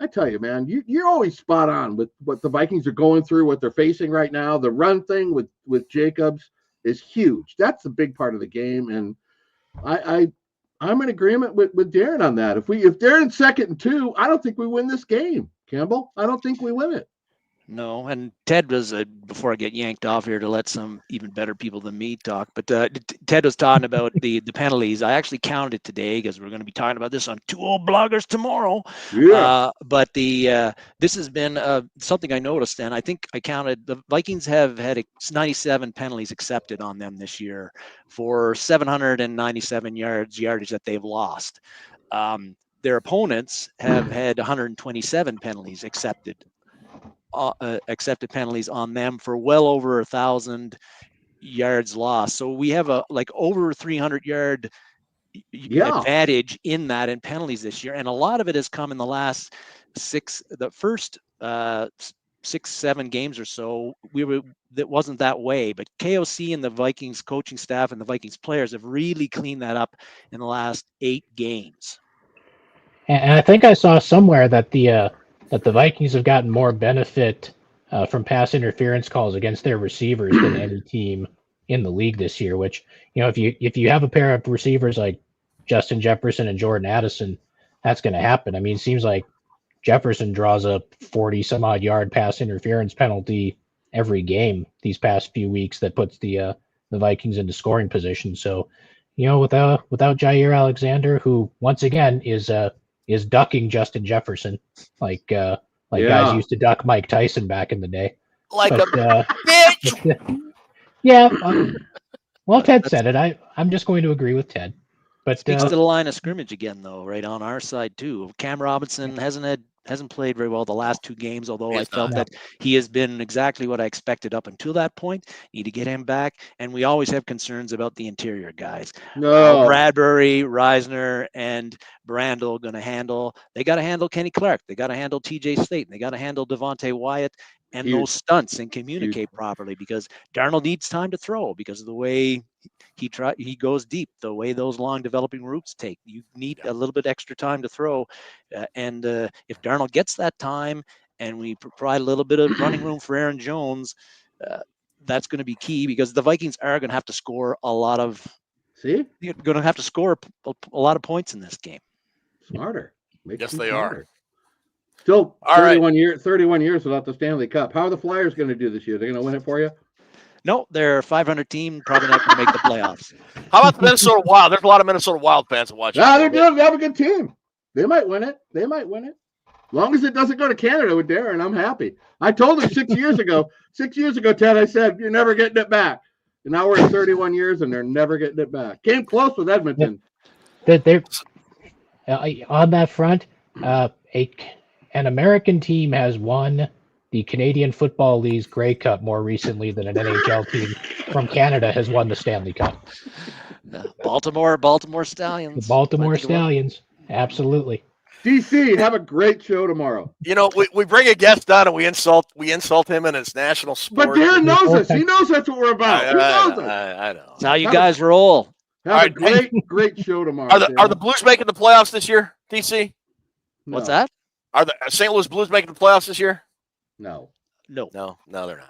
I tell you, man, you're always spot on with what the Vikings are going through, what they're facing right now. The run thing with Jacobs is huge. That's a big part of the game, and I'm in agreement with Darren on that. If Darren's 2nd and 2, I don't think we win this game, Campbell. I don't think we win it. No, and Ted was, before I get yanked off here to let some even better people than me talk, but Ted was talking about the penalties. I actually counted today because we're going to be talking about this on Two Old Bloggers tomorrow. Yeah. But this has been something I noticed, and I think I counted the Vikings have had 97 penalties accepted on them this year for 797 yardage that they've lost. Their opponents have had 127 penalties accepted penalties on them for well over 1,000 yards lost. So we have over 300 yard advantage in that in penalties this year. And a lot of it has come in the last the first 6-7 games or so, that wasn't that way. But KOC and the Vikings coaching staff and the Vikings players have really cleaned that up in the last 8 games. And I think I saw somewhere that the Vikings have gotten more benefit from pass interference calls against their receivers than any team in the league this year. Which, if you have a pair of receivers like Justin Jefferson and Jordan Addison, that's going to happen. I mean, it seems like Jefferson draws a 40-some-odd yard pass interference penalty every game these past few weeks that puts the Vikings into scoring position. So, without Jair Alexander, who once again is ducking Justin Jefferson, like guys used to duck Mike Tyson back in the day. Like But, a bitch. Yeah. Well, Ted said it. I'm just going to agree with Ted. But Speaks to the line of scrimmage again, though, right on our side too. Cam Robinson hasn't played very well the last 2 games, although I felt that he has been exactly what I expected up until that point. Need to get him back, and we always have concerns about the interior guys. No. Bradbury, Reisner, and Brandel going to handle. They got to handle Kenny Clark. They got to handle T.J. Slayton. They got to handle Devontae Wyatt and those stunts and communicate properly, because Darnold needs time to throw because of the way he goes deep, the way those long developing routes take. You need a little bit extra time to throw, and if Darnold gets that time and we provide a little bit of running room for Aaron Jones, that's going to be key, because the Vikings are going to have to score a lot of. See, you're going to have to score a lot of points in this game. Smarter. Yes, they are. Still All 31 years without the Stanley Cup. How are the Flyers going to do this year? They're going to win it for you? No, they're a 500 team, probably not going to make the playoffs. How about the Minnesota Wild? There's a lot of Minnesota Wild fans that watch. No, they're good. They have a good team. They might win it. As long as it doesn't go to Canada with Darren, I'm happy. I told him 6 years ago. 6 years ago, Ted, I said, you're never getting it back. And now we're at 31 years, and they're never getting it back. Came close with Edmonton. They're on that front, an American team has won the Canadian Football League's Grey Cup more recently than an NHL team from Canada has won the Stanley Cup. Baltimore Stallions. The Baltimore Stallions, absolutely. DC, have a great show tomorrow. We bring a guest on and we insult him in his national sport. But Darren knows us. He knows that's what we're about. He knows us. I know. That's how you guys roll. Have a great show tomorrow. Are the Blues making the playoffs this year, DC? No. What's that? Are the St. Louis Blues making the playoffs this year? No, they're not.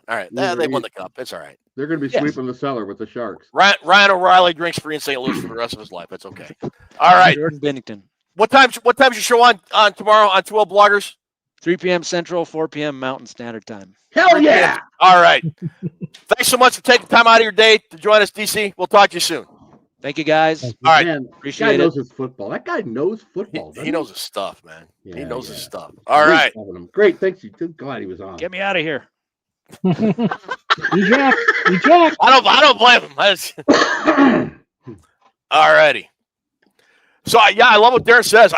All right, they won the cup. It's all right. They're going to be sweeping the cellar with the Sharks. Ryan O'Reilly drinks free in St. Louis for the rest of his life. That's okay. All right. Jordan Bennington. What time's your show on tomorrow on 2L Bloggers? 3 p.m. Central, 4 p.m. Mountain Standard Time. Hell yeah! All right. Thanks so much for taking time out of your day to join us, DC. We'll talk to you soon. Thank you, guys. All right. Man, Appreciate guy it. knows his football. That guy knows football. He knows his stuff, man. Yeah, he knows his stuff. All right. Great. Thanks. Glad he was on. Get me out of here. Eject. I don't blame him. All righty. So I love what Darren says.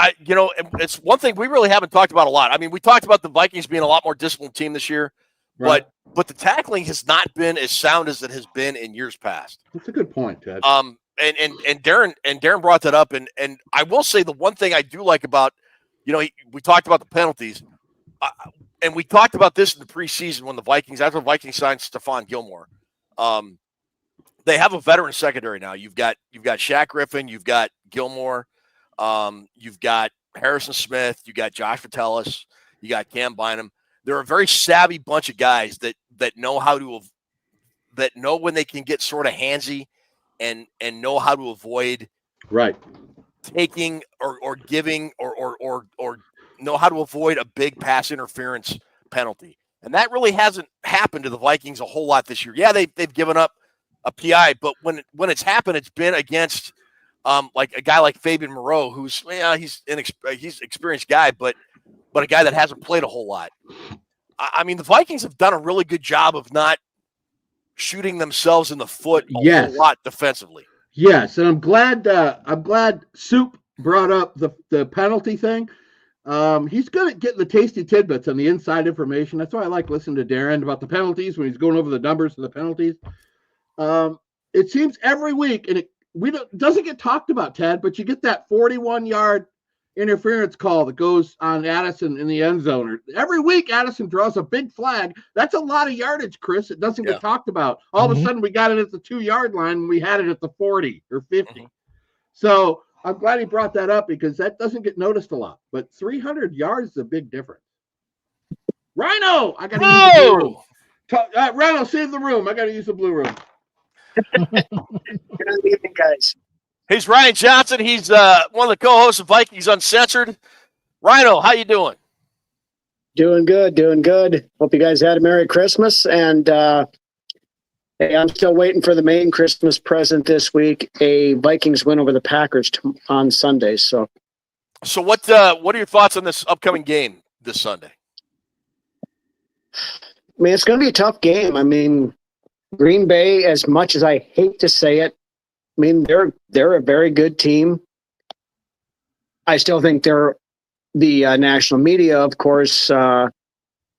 It's one thing we really haven't talked about a lot. I mean, we talked about the Vikings being a lot more disciplined team this year, Right. but the tackling has not been as sound as it has been in years past. That's a good point, Ted. And Darren brought that up, and I will say the one thing I do like about, we talked about the penalties, and we talked about this in the preseason when after the Vikings signed Stephon Gilmore, they have a veteran secondary now. You've got Shaq Griffin, you've got Gilmore, you've got Harrison Smith, you got Josh Vitellis, you got Cam Bynum. They're a very savvy bunch of guys that know know when they can get sort of handsy and know how to avoid taking or giving or know how to avoid a big pass interference penalty. And that really hasn't happened to the Vikings a whole lot this year. Yeah, they've given up a PI, but when it's happened, it's been against like a guy like Fabian Moreau, who's he's an experienced guy, but a guy that hasn't played a whole lot. I mean, the Vikings have done a really good job of not shooting themselves in the foot a whole lot defensively. Yes, and I'm glad Soup brought up the penalty thing. He's good at getting the tasty tidbits on the inside information. That's why I like listening to Darren about the penalties when he's going over the numbers of the penalties. It seems every week, and it doesn't get talked about, Ted, but you get that 41-yard interference call that goes on Addison in the end zone. Every week, Addison draws a big flag. That's a lot of yardage, Chris. It doesn't get talked about. All of a sudden, we got it at the 2-yard line, and we had it at the 40 or 50. So I'm glad he brought that up because that doesn't get noticed a lot. But 300 yards is a big difference. Rhino, I got to use the blue room. Rhino, save the room. I got to use the blue room. Good evening, guys. He's Ryan Johnson. He's one of the co-hosts of Vikings Uncensored. Rhino, how you doing? Doing good. Hope you guys had a Merry Christmas. And hey, I'm still waiting for the main Christmas present this week, a Vikings win over the Packers on Sunday. So what are your thoughts on this upcoming game this Sunday? I mean, it's going to be a tough game. I mean, Green Bay, as much as I hate to say it, I mean, they're a very good team. I still think the national media, of course,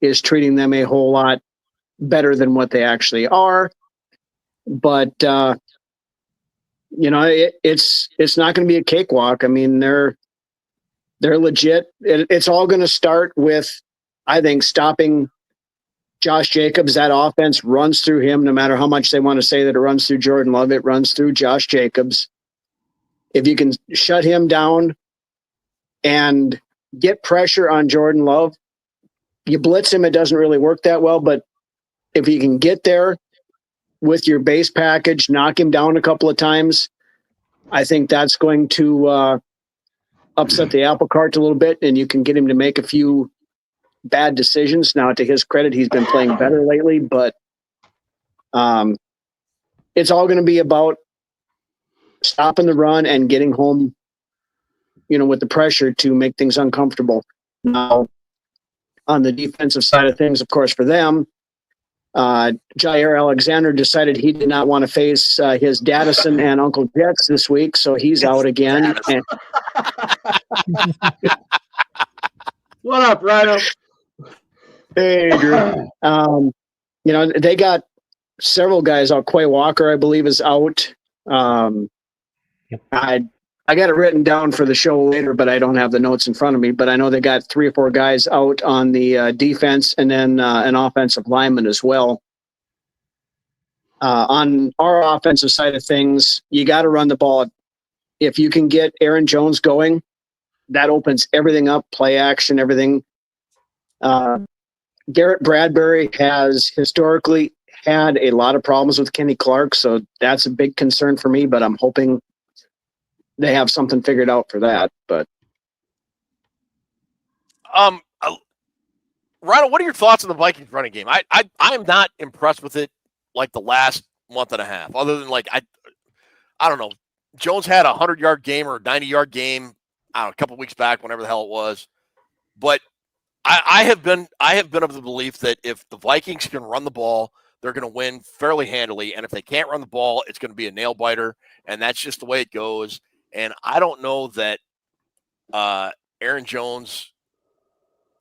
is treating them a whole lot better than what they actually are. But it's not going to be a cakewalk. I mean, they're legit. It's all going to start with, I think, stopping Josh Jacobs. That offense runs through him, no matter how much they want to say that it runs through Jordan Love. It runs through Josh Jacobs. If you can shut him down and get pressure on Jordan Love, you blitz him, it doesn't really work that well. But if you can get there with your base package, knock him down a couple of times, I think that's going to upset the apple cart a little bit, and you can get him to make a few bad decisions. Now, to his credit, he's been playing better lately, but it's all going to be about stopping the run and getting home, with the pressure to make things uncomfortable. Now, on the defensive side of things, of course, for them, Jair Alexander decided he did not want to face his Daddison and Uncle Jets this week, so he's out again. What up, Rhino? Hey, Drew. They got several guys out. Quay Walker, I believe, is out. I got it written down for the show later, but I don't have the notes in front of me. But I know they got 3 or 4 guys out on the defense, and then an offensive lineman as well. On our offensive side of things, you got to run the ball. If you can get Aaron Jones going, that opens everything up, play action, everything. Garrett Bradbury has historically had a lot of problems with Kenny Clark, so that's a big concern for me, but I'm hoping they have something figured out for that. But Rhino, what are your thoughts on the Vikings running game? I am not impressed with it like the last month and a half, other than I don't know. Jones had a 100-yard game or a 90-yard game, I don't know, a couple weeks back, whenever the hell it was. But I have been of the belief that if the Vikings can run the ball, they're going to win fairly handily. And if they can't run the ball, it's going to be a nail biter. And that's just the way it goes. And I don't know that Aaron Jones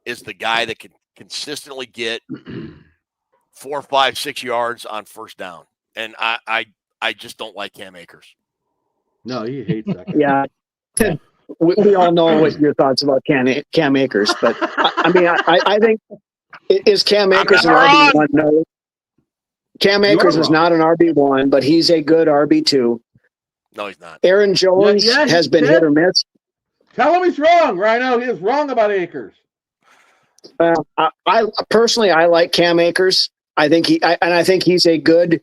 is the guy that can consistently get 4, 5, 6 yards on first down. And I just don't like Cam Akers. No, he hates that. Yeah. We all know what your thoughts about Cam Akers, but I mean, I think is Cam Akers an RB1? No. Cam Akers is not an RB1, but he's a good RB2. No, he's not. Aaron Jones has been hit or miss. Tell him he's wrong, Rhino. He is wrong about Akers. I personally like Cam Akers. I think he's a good,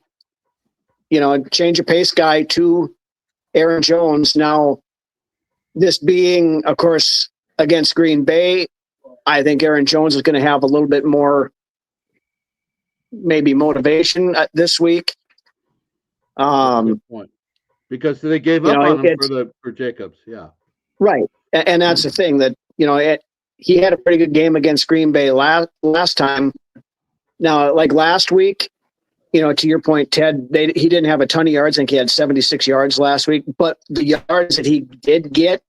change of pace guy to Aaron Jones. Now, this being, of course, against Green Bay, I think Aaron Jones is going to have a little bit more, maybe motivation this week. Good point. Because they gave up on him for Jacobs, yeah. Right, and that's the thing that he had a pretty good game against Green Bay last time. Now, like last week, to your point, Ted, he didn't have a ton of yards. I think he had 76 yards last week, but the yards that he did get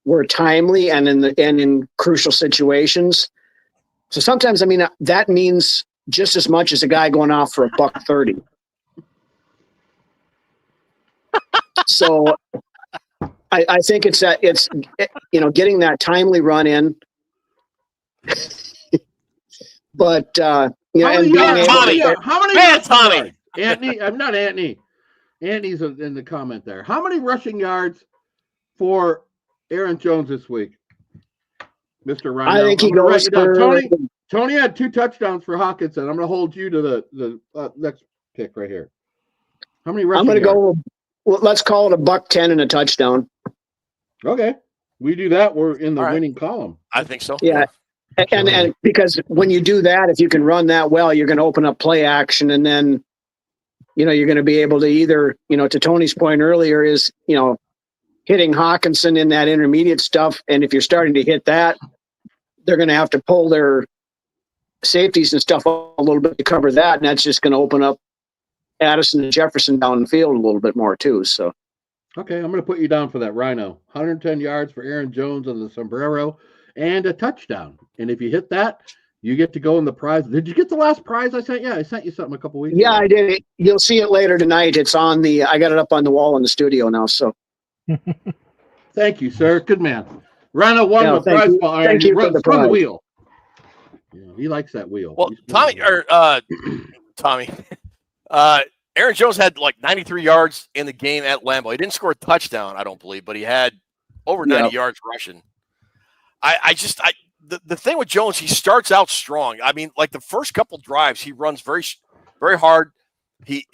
were timely and in crucial situations. So sometimes, that means just as much as a guy going off for $130. So I think it's getting that timely run in. But how many Man, Tommy. yards? Anthony, I'm not Anthony. Anthony's in the comment there. How many rushing yards for Aaron Jones this week, Mr. Ryan? I think he goes for Tony had 2 touchdowns for Hawkinson. I'm going to hold you to the next pick right here. How many rushing yards? I'm going to go. Let's call it $110 and a touchdown. Okay, we do that. We're in the winning column. I think so. Yeah. And because when you do that, if you can run that well, you're going to open up play action, and then, you're going to be able to either, to Tony's point earlier is, hitting Hawkinson in that intermediate stuff. And if you're starting to hit that, they're going to have to pull their safeties and stuff a little bit to cover that. And that's just going to open up Addison and Jefferson down the field a little bit more too. So, okay, I'm going to put you down for that, Rhino. 110 yards for Aaron Jones on the sombrero and a touchdown. And if you hit that, you get to go in the prize. Did you get the last prize I sent? Yeah, I sent you something a couple weeks ago. Yeah, I did. You'll see it later tonight. It's on I got it up on the wall in the studio now. So thank you, sir. Good man. Rhino won the prize ball. Thank you for the prize. The wheel. Yeah, he likes that wheel. Well, Tommy, Aaron Jones had like 93 yards in the game at Lambeau. He didn't score a touchdown, I don't believe, but he had over 90 yards rushing. The thing with Jones, he starts out strong. I mean, like the first couple drives, he runs very, very hard. He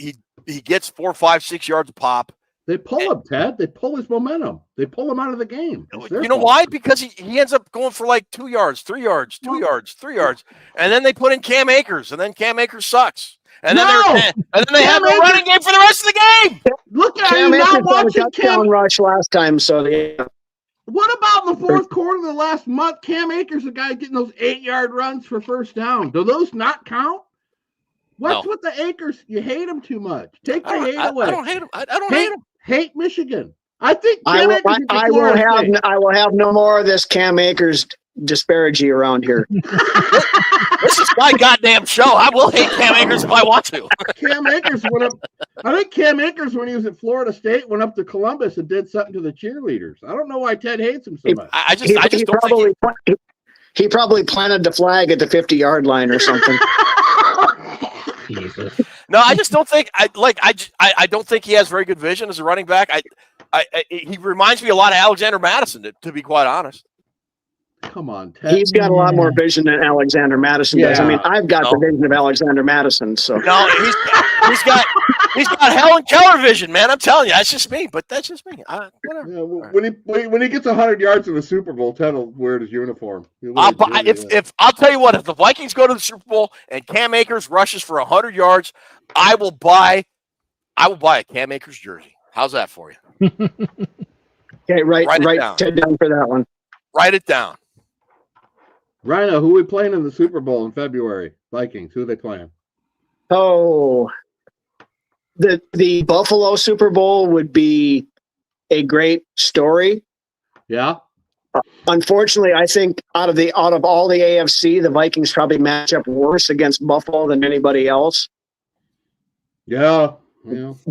gets 4, 5, 6 yards a pop. They pull him, Ted. They pull his momentum. They pull him out of the game. You know why? Because he ends up going for like 2 yards, 3 yards, 2 yards, 3 yards, and then they put in Cam Akers, and then Cam Akers sucks. And then they have a running game for the rest of the game. Look at you not watching Cam rush last time. So what about in the fourth quarter of the last month? Cam Akers, the guy getting those 8-yard runs for first down. Do those not count? What's with the Akers? You hate him too much. Take the hate away. I don't hate him. I don't hate him. Hate Michigan. I think I will have no more of this Cam Akers disparity around here. This is my goddamn show. I will hate Cam Akers if I want to. Cam Akers went up. I think Cam Akers, when he was at Florida State, went up to Columbus and did something to the cheerleaders. I don't know why Ted hates him so much. He probably planted the flag at the 50-yard line or something. Jesus. No, I just don't think I don't think he has very good vision as a running back. He reminds me a lot of Alexander Madison, to be quite honest. Come on, Ted. He's got a lot more vision than Alexander Madison does. I mean, I've got the vision of Alexander Madison. So no, he's got Helen Keller vision, man. I'm telling you, that's just me. But that's just me. Whatever. Yeah, when he gets 100 yards in the Super Bowl, Ted will wear his uniform. I'll tell you what, if the Vikings go to the Super Bowl and Cam Akers rushes for 100 yards, I will buy a Cam Akers jersey. How's that for you? Okay, write Ted down for that one. Write it down. Rhino, who are we playing in the Super Bowl in February? Vikings. Who are they playing? Oh, the Buffalo Super Bowl would be a great story. Yeah. Unfortunately, I think out of all the AFC, the Vikings probably match up worse against Buffalo than anybody else. Yeah.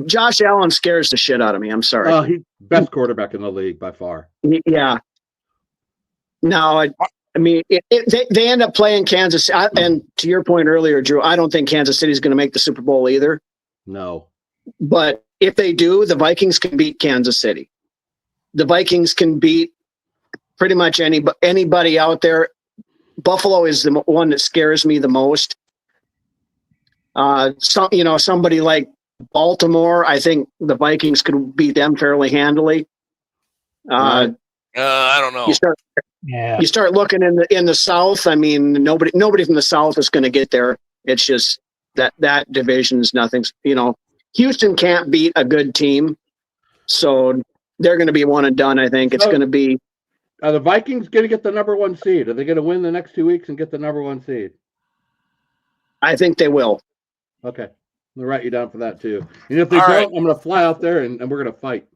Josh Allen scares the shit out of me. I'm sorry. He's best quarterback in the league by far. Yeah. No, I mean, they end up playing Kansas. And to your point earlier, Drew, I don't think Kansas City is going to make the Super Bowl either. No. But if they do, the Vikings can beat Kansas City. The Vikings can beat pretty much anybody out there. Buffalo is the one that scares me the most. Somebody like Baltimore, I think the Vikings could beat them fairly handily. I don't know. You start looking in the South. I mean, nobody from the South is going to get there. It's just that division's nothing. Houston can't beat a good team, so they're going to be one and done. I think it's going to be. Are the Vikings going to get the number 1 seed? Are they going to win the next 2 weeks and get the number 1 seed? I think they will. Okay, I'm going to write you down for that too. And if they don't, I'm going to fly out there and we're going to fight.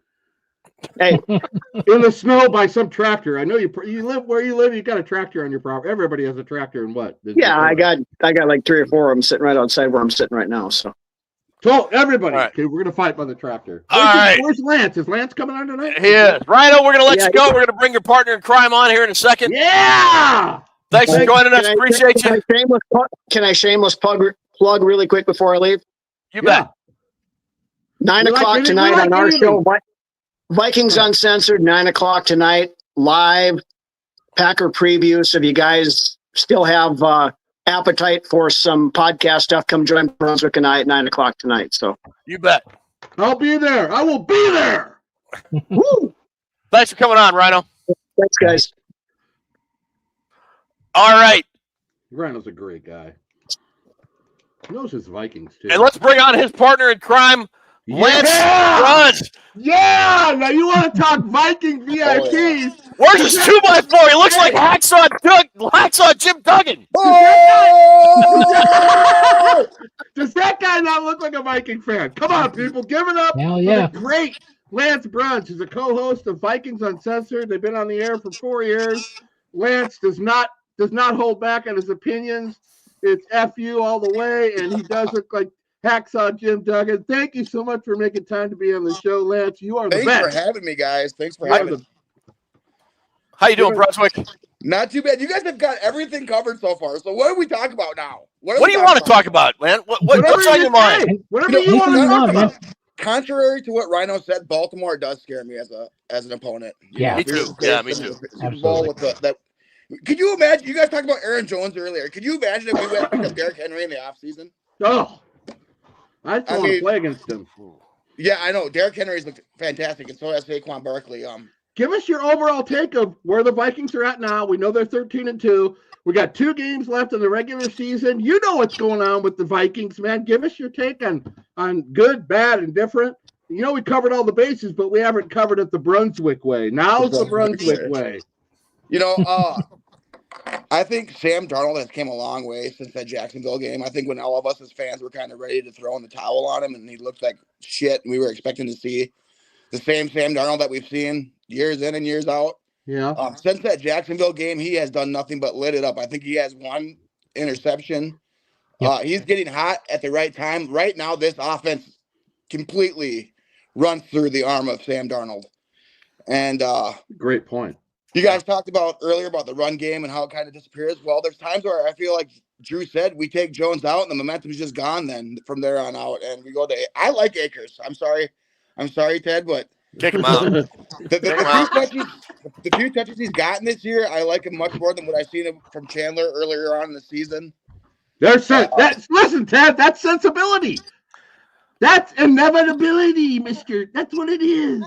Hey, in the snow by some tractor. I know you live where you live. You got a tractor on your property. Everybody has a tractor, and what? Yeah, I got like 3 or 4 of them sitting right outside where I'm sitting right now. So So everybody, All right. okay, we're gonna fight by the tractor. All right. Where's Lance? Is Lance coming on tonight? He is. Rhino, we're going to let Yeah, you go. We're going to bring your partner in crime on here in a second. Yeah. Thanks for joining us. Appreciate you. Can I shameless plug really quick before I leave? You bet. 9 o'clock tonight on our show. Vikings Uncensored, 9 o'clock tonight, live Packer preview. So if you guys still have appetite for some podcast stuff, come join Brunswick and I at 9 o'clock tonight. So You bet. I'll be there. I will be there. woo! Thanks for coming on, Rhino. Thanks, guys. All right. Rhino's a great guy. He knows his Vikings too. And let's bring on his partner in crime, Lance Bruns. Yeah. Now you want to talk Viking VIPs? Where's his 2x4? He looks like Hacksaw Jim Duggan. Does that guy not look like a Viking fan? Come on, people, give it up. Hell yeah. For the great Lance Bruns. He's a co-host of Vikings Uncensored. They've been on the air for 4 years. Lance does not hold back on his opinions. It's FU all the way, and he does look like Hacksaw Jim Duggan. Thank you so much for making time to be on the show, Lance. You are the best. Thanks for having me, guys. Thanks for having me. How you doing, Brunswick? Not too bad. You guys have got everything covered so far. So what do we talk about now? What do you want to talk about, man? What's on your mind? Whatever you want to talk about. Contrary to what Rhino said, Baltimore does scare me as an opponent. Yeah. Me too. Yeah, me too. Super Bowl with that. Could you imagine? You guys talked about Aaron Jones earlier. Could you imagine if we went to pick up Derrick Henry in the offseason? Oh, I just want to play against him. Yeah, I know. Derrick Henry's looked fantastic, and so has Saquon Barkley. Give us your overall take of where the Vikings are at now. We know they're 13-2. We got 2 games left in the regular season. You know what's going on with the Vikings, man. Give us your take on good, bad, and different. You know we covered all the bases, but we haven't covered it the Brunswick way. Now's the Brunswick way. You know, I think Sam Darnold has came a long way since that Jacksonville game. I think when all of us as fans were kind of ready to throw in the towel on him and he looked like shit, and we were expecting to see the same Sam Darnold that we've seen years in and years out. Yeah. Since that Jacksonville game, he has done nothing but lit it up. I think he has 1 interception. Yep. He's getting hot at the right time. Right now, this offense completely runs through the arm of Sam Darnold. And Great point. you guys talked about earlier about the run game and how it kind of disappears. Well, there's times where I feel like Drew said we take Jones out and the momentum's just gone then from there on out. And we go to I like Akers. I'm sorry, Ted, but kick him out. The few touches he's gotten this year, I like him much more than what I've seen him from Chandler earlier on in the season. Listen, Ted, that's sensibility. That's inevitability, mister. That's what it is.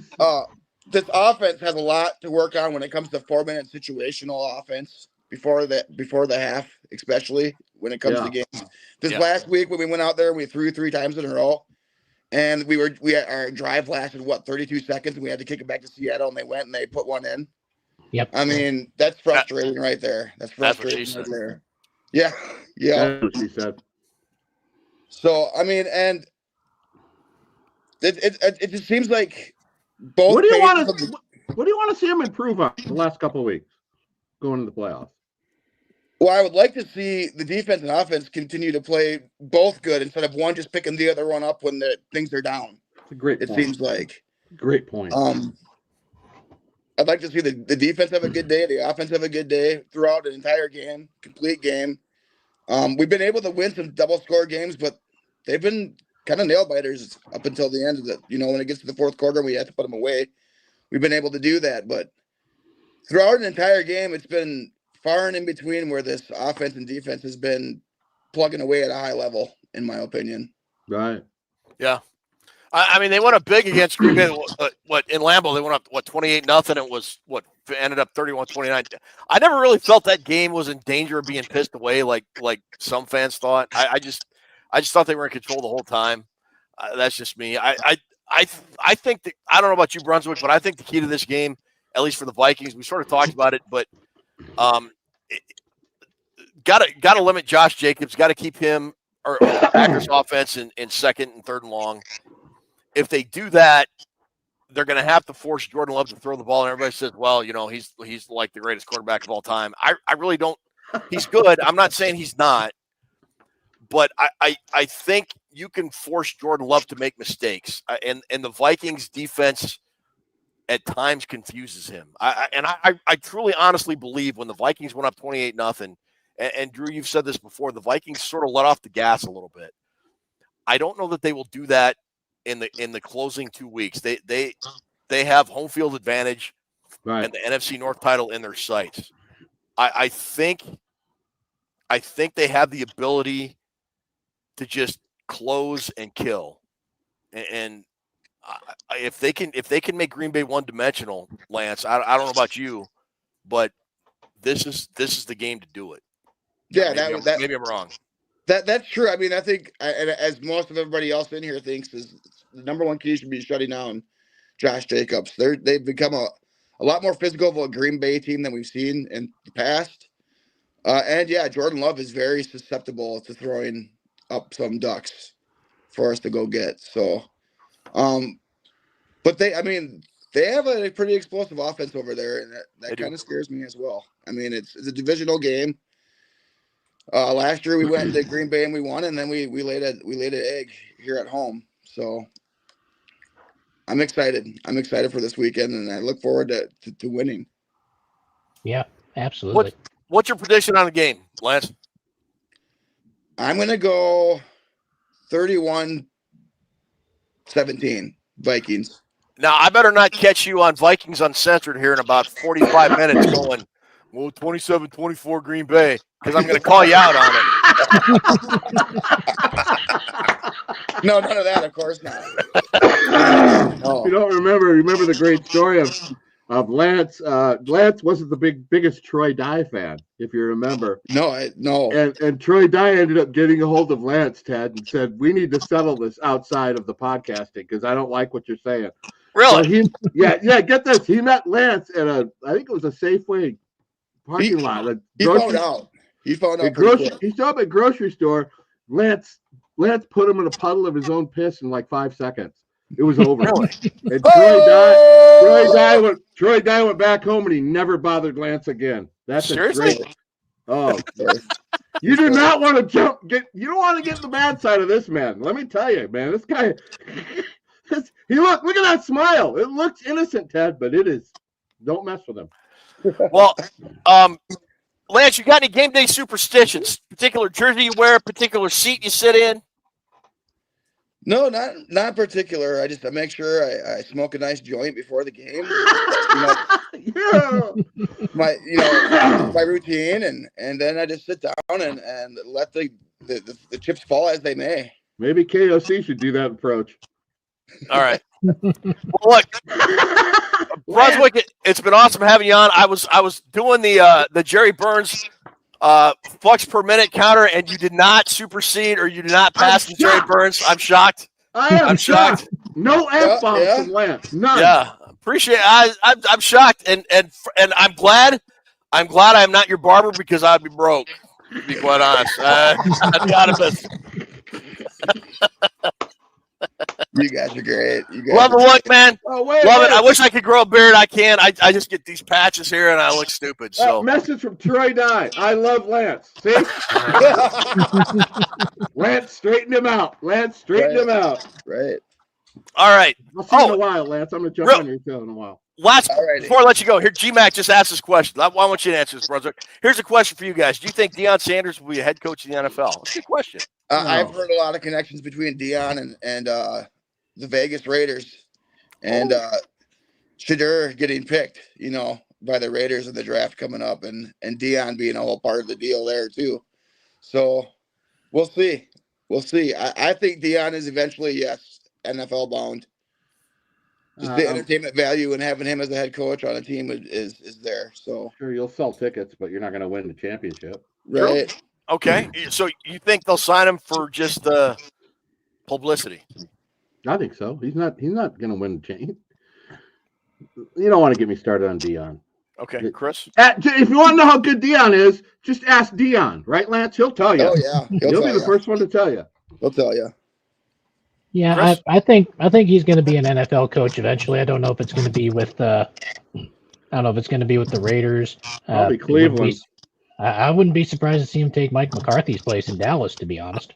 This offense has a lot to work on when it comes to 4-minute situational offense before the half, especially when it comes to games. Last week when we went out there, we threw 3 times in a row, and our drive lasted 32 seconds, and we had to kick it back to Seattle, and they went and they put 1 in. Yep. I mean, that's frustrating right there. That's frustrating right there. Yeah. That's what she said. So I mean, and it just seems like both. What do you want to see him improve on the last couple of weeks going into the playoffs? Well, I would like to see the defense and offense continue to play both good instead of one just picking the other one up when things are down. It's a great point. It seems like. Great point. I'd like to see the defense have a good day, the offense have a good day throughout an entire game, complete game. We've been able to win some double score games, but they've been kind of nail biters up until the end of it. When it gets to the fourth quarter, we have to put them away. We've been able to do that, but throughout an entire game, it's been far and in between where this offense and defense has been plugging away at a high level, in my opinion. Right. Yeah. I mean, they went up big against Green Bay. In Lambeau, they went up 28-0. It was ended up 31-29. I never really felt that game was in danger of being pissed away like some fans thought. I just thought they were in control the whole time. That's just me. I think that I don't know about you, Brunswick, but I think the key to this game, at least for the Vikings, we sort of talked about it, but got to limit Josh Jacobs. Got to keep him or Packers offense in second and third and long. If they do that, they're going to have to force Jordan Love to throw the ball. And everybody says, well, he's like the greatest quarterback of all time. I really don't. He's good. I'm not saying he's not. But I think you can force Jordan Love to make mistakes, and the Vikings defense at times confuses him. I truly, honestly believe when the Vikings went up 28-0, and Drew, you've said this before, the Vikings sort of let off the gas a little bit. I don't know that they will do that in the closing 2 weeks. They have home field advantage and the NFC North title in their sights. I think they have the ability to just close and kill, and if they can make Green Bay one-dimensional, Lance, I don't know about you, but this is the game to do it. Yeah, maybe I'm wrong. That's true. I mean, I think, and as most of everybody else in here thinks, is the number one key should be shutting down Josh Jacobs. They've become a lot more physical of a Green Bay team than we've seen in the past. And yeah, Jordan Love is very susceptible to throwing up some ducks for us to go get. So, but they have a pretty explosive offense over there, and that kind of scares me as well. I mean, it's a divisional game. Last year we went to Green Bay and we won, and then we laid an egg here at home. So I'm excited. I'm excited for this weekend, and I look forward to winning. Yeah, absolutely. What's your prediction on the game, Lance? I'm going to go 31-17 Vikings. Now, I better not catch you on Vikings Uncensored here in about 45 minutes going, well, 27-24 Green Bay, because I'm going to call you out on it. No, none of that, of course not. No. You don't remember the great story of Lance. Lance wasn't the biggest Troy Dye fan, if you remember. No. And Troy Dye ended up getting a hold of Lance, Ted, and said, "We need to settle this outside of the podcasting because I don't like what you're saying." Really? So get this. He met Lance at I think it was a Safeway parking lot. He found out. He showed up at grocery store. Lance put him in a puddle of his own piss in like 5 seconds. It was over. Really? And Troy Dye went back home and he never bothered Lance again. That's seriously. Great. Oh, you do not want to you don't want to get the bad side of this man. Let me tell you, man. This guy. Look at that smile. It looks innocent, Ted, but it is. Don't mess with him. Well, Lance, you got any game day superstitions? Particular jersey you wear, particular seat you sit in? No, not particular. I make sure I smoke a nice joint before the game. My routine, and then I just sit down and let the chips fall as they may. Maybe KOC should do that approach. All right. Well, look, Brunswick, it's been awesome having you on. I was doing the Jerry Burns flux per minute counter, and you did not supersede or you did not pass the Jerry Burns. I'm shocked. I'm shocked. No F-bombs from Lance. None. Yeah, appreciate it. I'm shocked, and I'm glad I'm not your barber because I'd be broke. To be quite honest, I'd be out of business. You guys are great. Love the look, man. Love it. I wish I could grow a beard. I can't. I just get these patches here and I look stupid. So message from Troy Dye. I love Lance. See? Lance straightened him out. Him out. Right. All right. I'll see you in a while, Lance. I'm going to jump on your show in a while. Before I let you go, here, G-Mac just asked this question. I want you to answer this, brother. Here's a question for you guys. Do you think Deion Sanders will be a head coach in the NFL? That's a good question. I've heard a lot of connections between Deion and the Vegas Raiders and Shedeur getting picked, by the Raiders in the draft coming up, and Deion being a whole part of the deal there too. So we'll see. I think Deion is eventually, yes, NFL bound. Just the entertainment value and having him as a head coach on a team is there. So sure, you'll sell tickets, but you're not going to win the championship. Right. Okay. So you think they'll sign him for just publicity? I think so. He's not going to win the championship. You don't want to get me started on Deion. Okay, Chris? If you want to know how good Deion is, just ask Deion. Right, Lance? He'll tell you. Oh, yeah. He'll be the first one to tell you. He'll tell you. Yeah, I think he's going to be an NFL coach eventually. I don't know if it's going to be with the Raiders. Probably Cleveland. I wouldn't be surprised to see him take Mike McCarthy's place in Dallas, to be honest.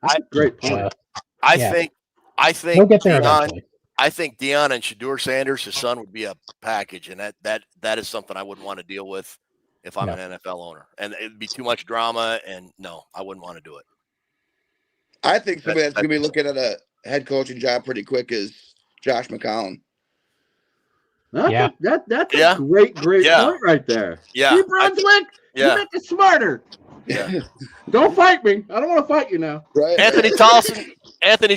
That's a great point. I Yeah. think We'll get there Dion. eventually. I think Dion and Shador Sanders, his son, would be a package, and that is something I wouldn't want to deal with if I'm No. an NFL owner, and it'd be too much drama. And no, I wouldn't want to do it. I think somebody that's going to be looking at a head coaching job pretty quick is Josh McCown. Yeah. That's a Yeah. great Yeah. point right there. Yeah. See, Brunswick, you Yeah. make it smarter. Yeah. Don't fight me. I don't want to fight you now. Right. Anthony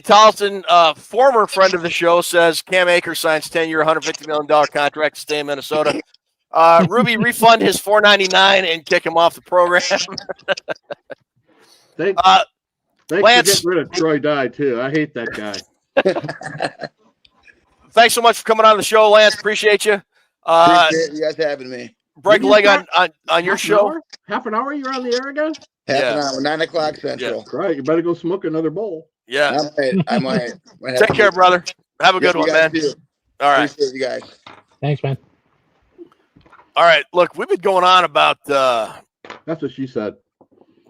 Tolson, former friend of the show, says Cam Akers signs 10-year, $150 million contract to stay in Minnesota. Ruby, refund his $4.99 and kick him off the program. Thanks for Lance, getting rid of Troy Dye, too. I hate that guy. thanks so much for coming on the show, Lance. Appreciate you. Appreciate you guys having me. Break a leg on your show. Half an hour you're on the air again? Half an hour, 9 o'clock Central. Right. You better go smoke another bowl. Yeah. I might have Take care, brother. Have a good you one, guys man. too. All right. Appreciate you guys. Thanks, man. All right. Look, we've been going on about That's what she said.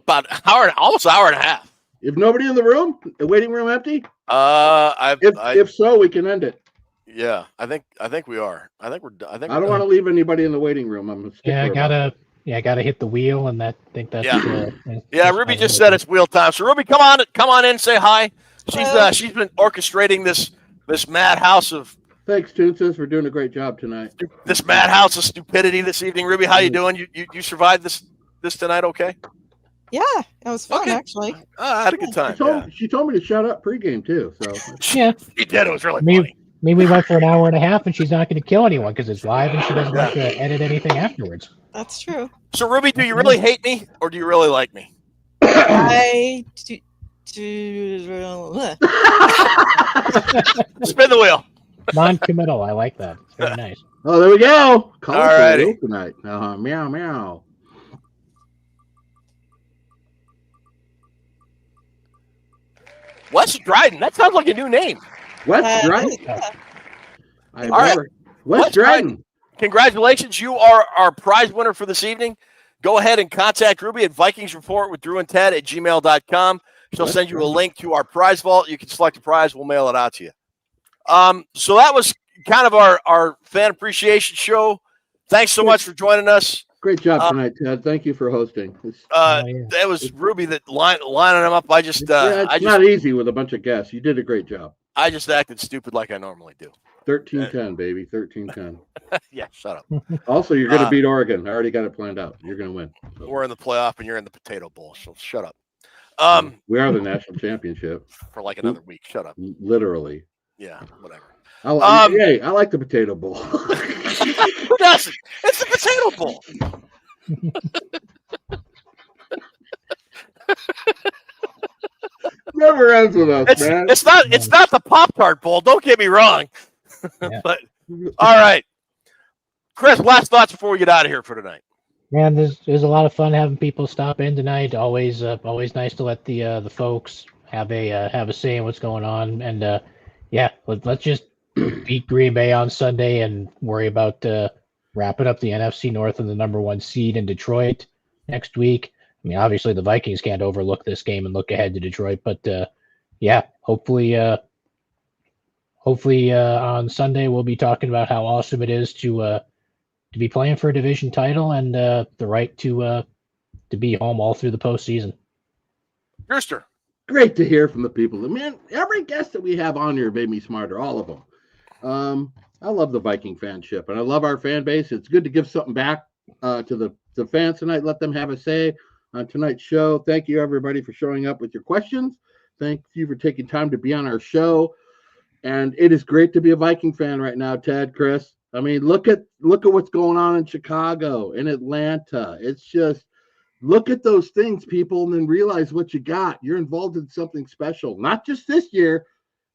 almost an hour and a half. If nobody in the room, the waiting room empty? If If so, we can end it. yeah, I think we are. I think I don't want to leave anybody in the waiting room. I'm a stickler about I gotta hit the wheel, and that's Yeah, Ruby just said it's wheel time. So Ruby, come on in, say hi. She's been orchestrating this madhouse of Thanks, Toonses, for doing a great job tonight. this madhouse of stupidity this evening. Ruby, how you doing? You survived this tonight? Okay. Yeah, it was fun actually. I had a good time. She told me to shut up pregame too. So Yeah. She did. It was really funny. I mean, we went for an hour and a half, and she's not going to kill anyone because it's live, and she doesn't have to edit anything afterwards. That's true. So Ruby, do you really hate me, or do you really like me? I do. Spin the wheel. Non-committal. I like that. It's very nice. Oh, there we go. All righty. Tonight. Meow meow. Wes Dryden. That sounds like a new name. Wes Dryden. All right. Wes Dryden. Congratulations. You are our prize winner for this evening. Go ahead and contact Ruby at Vikings Report with Drew and Ted at gmail.com. She'll send you a link to our prize vault. You can select a prize. We'll mail it out to you. So that was kind of our fan appreciation show. Thanks so much for joining us. Great job tonight, Ted. Thank you for hosting. That was Ruby that lining them up. It's not easy with a bunch of guests. You did a great job. I just acted stupid like I normally do. 13-10, baby. 13-10. Yeah, shut up. Also, you're going to beat Oregon. I already got it planned out. You're going to win. So. We're in the playoff, and you're in the Potato Bowl, so shut up. We are the national championship. For like another week. Shut up. Literally. Yeah, whatever. I like the Potato Bowl. Who doesn't? It's the Potato Bowl. Never ends with us, man. It's not the Pop-Tart Bowl. Don't get me wrong. Yeah. But all right, Chris. Last thoughts before we get out of here for tonight. Man, there's a lot of fun having people stop in tonight. Always nice to let the folks have a say in what's going on. And let's just beat Green Bay on Sunday and worry about wrapping up the NFC North and the number 1 seed in Detroit next week. I mean, obviously the Vikings can't overlook this game and look ahead to Detroit, but hopefully on Sunday we'll be talking about how awesome it is to be playing for a division title and the right to be home all through the postseason. Brewster. Great to hear from the people. Man, every guest that we have on here made me smarter, all of them. I love the Viking fanship, and I love our fan base. It's good to give something back to the fans tonight, let them have a say on tonight's show. Thank you, everybody, for showing up with your questions. Thank you for taking time to be on our show. And it is great to be a Viking fan right now, Ted, Chris. I mean, look at what's going on in Chicago, in Atlanta. It's just, look at those things, people, and then realize what you got. You're involved in something special. Not just this year,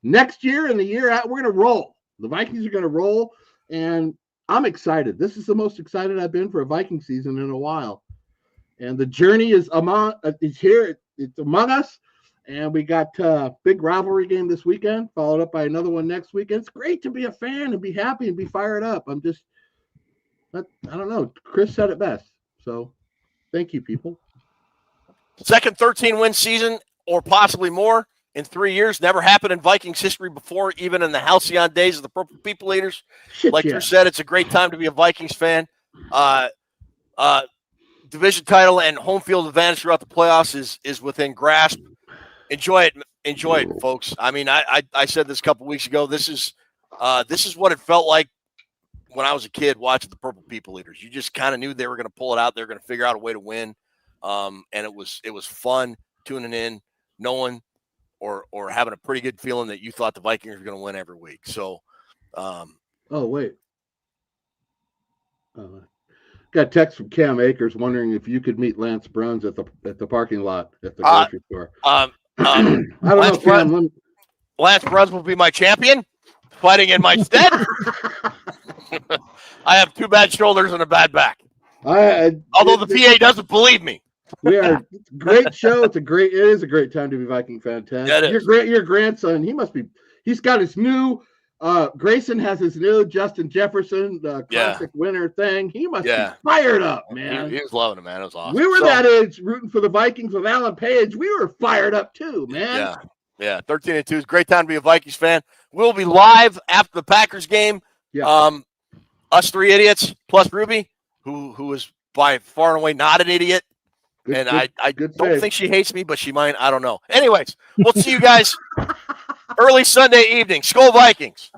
next year and the year out, we're going to roll. The Vikings are going to roll, and I'm excited. This is the most excited I've been for a Viking season in a while. And the journey is here. It's among us. And we got a big rivalry game this weekend, followed up by another one next weekend. It's great to be a fan and be happy and be fired up. I don't know. Chris said it best. So thank you, people. Second 13-win season or possibly more in 3 years. Never happened in Vikings history before, even in the halcyon days of the Purple People Eaters. Like Drew said, it's a great time to be a Vikings fan. Division title and home field advantage throughout the playoffs is within grasp. Enjoy it, folks. I mean, I said this a couple weeks ago. This is what it felt like when I was a kid watching the Purple People Eaters. You just kind of knew they were going to pull it out. They were going to figure out a way to win. And it was fun tuning in, knowing or having a pretty good feeling that you thought the Vikings were going to win every week. So, oh wait, got a text from Cam Akers wondering if you could meet Lance Bruns at the parking lot at the grocery store. I don't know, Cam. Lance Bruns will be my champion, fighting in my stead. I have 2 bad shoulders and a bad back. Although the PA doesn't believe me. We are great show. It is a great time to be Viking fan. Yeah, your grandson, he's got his new Grayson has his new Justin Jefferson classic winner thing. He must be fired up, man. He was loving it, man. It was awesome. We were that age rooting for the Vikings with Alan Page. We were fired up too, man. Yeah. 13-2 is a great time to be a Vikings fan. We'll be live after the Packers game. Yeah. Us 3 idiots plus Ruby, who is by far and away not an idiot. I don't think she hates me, but she might. I don't know. Anyways, we'll see you guys early Sunday evening. SKOL Vikings.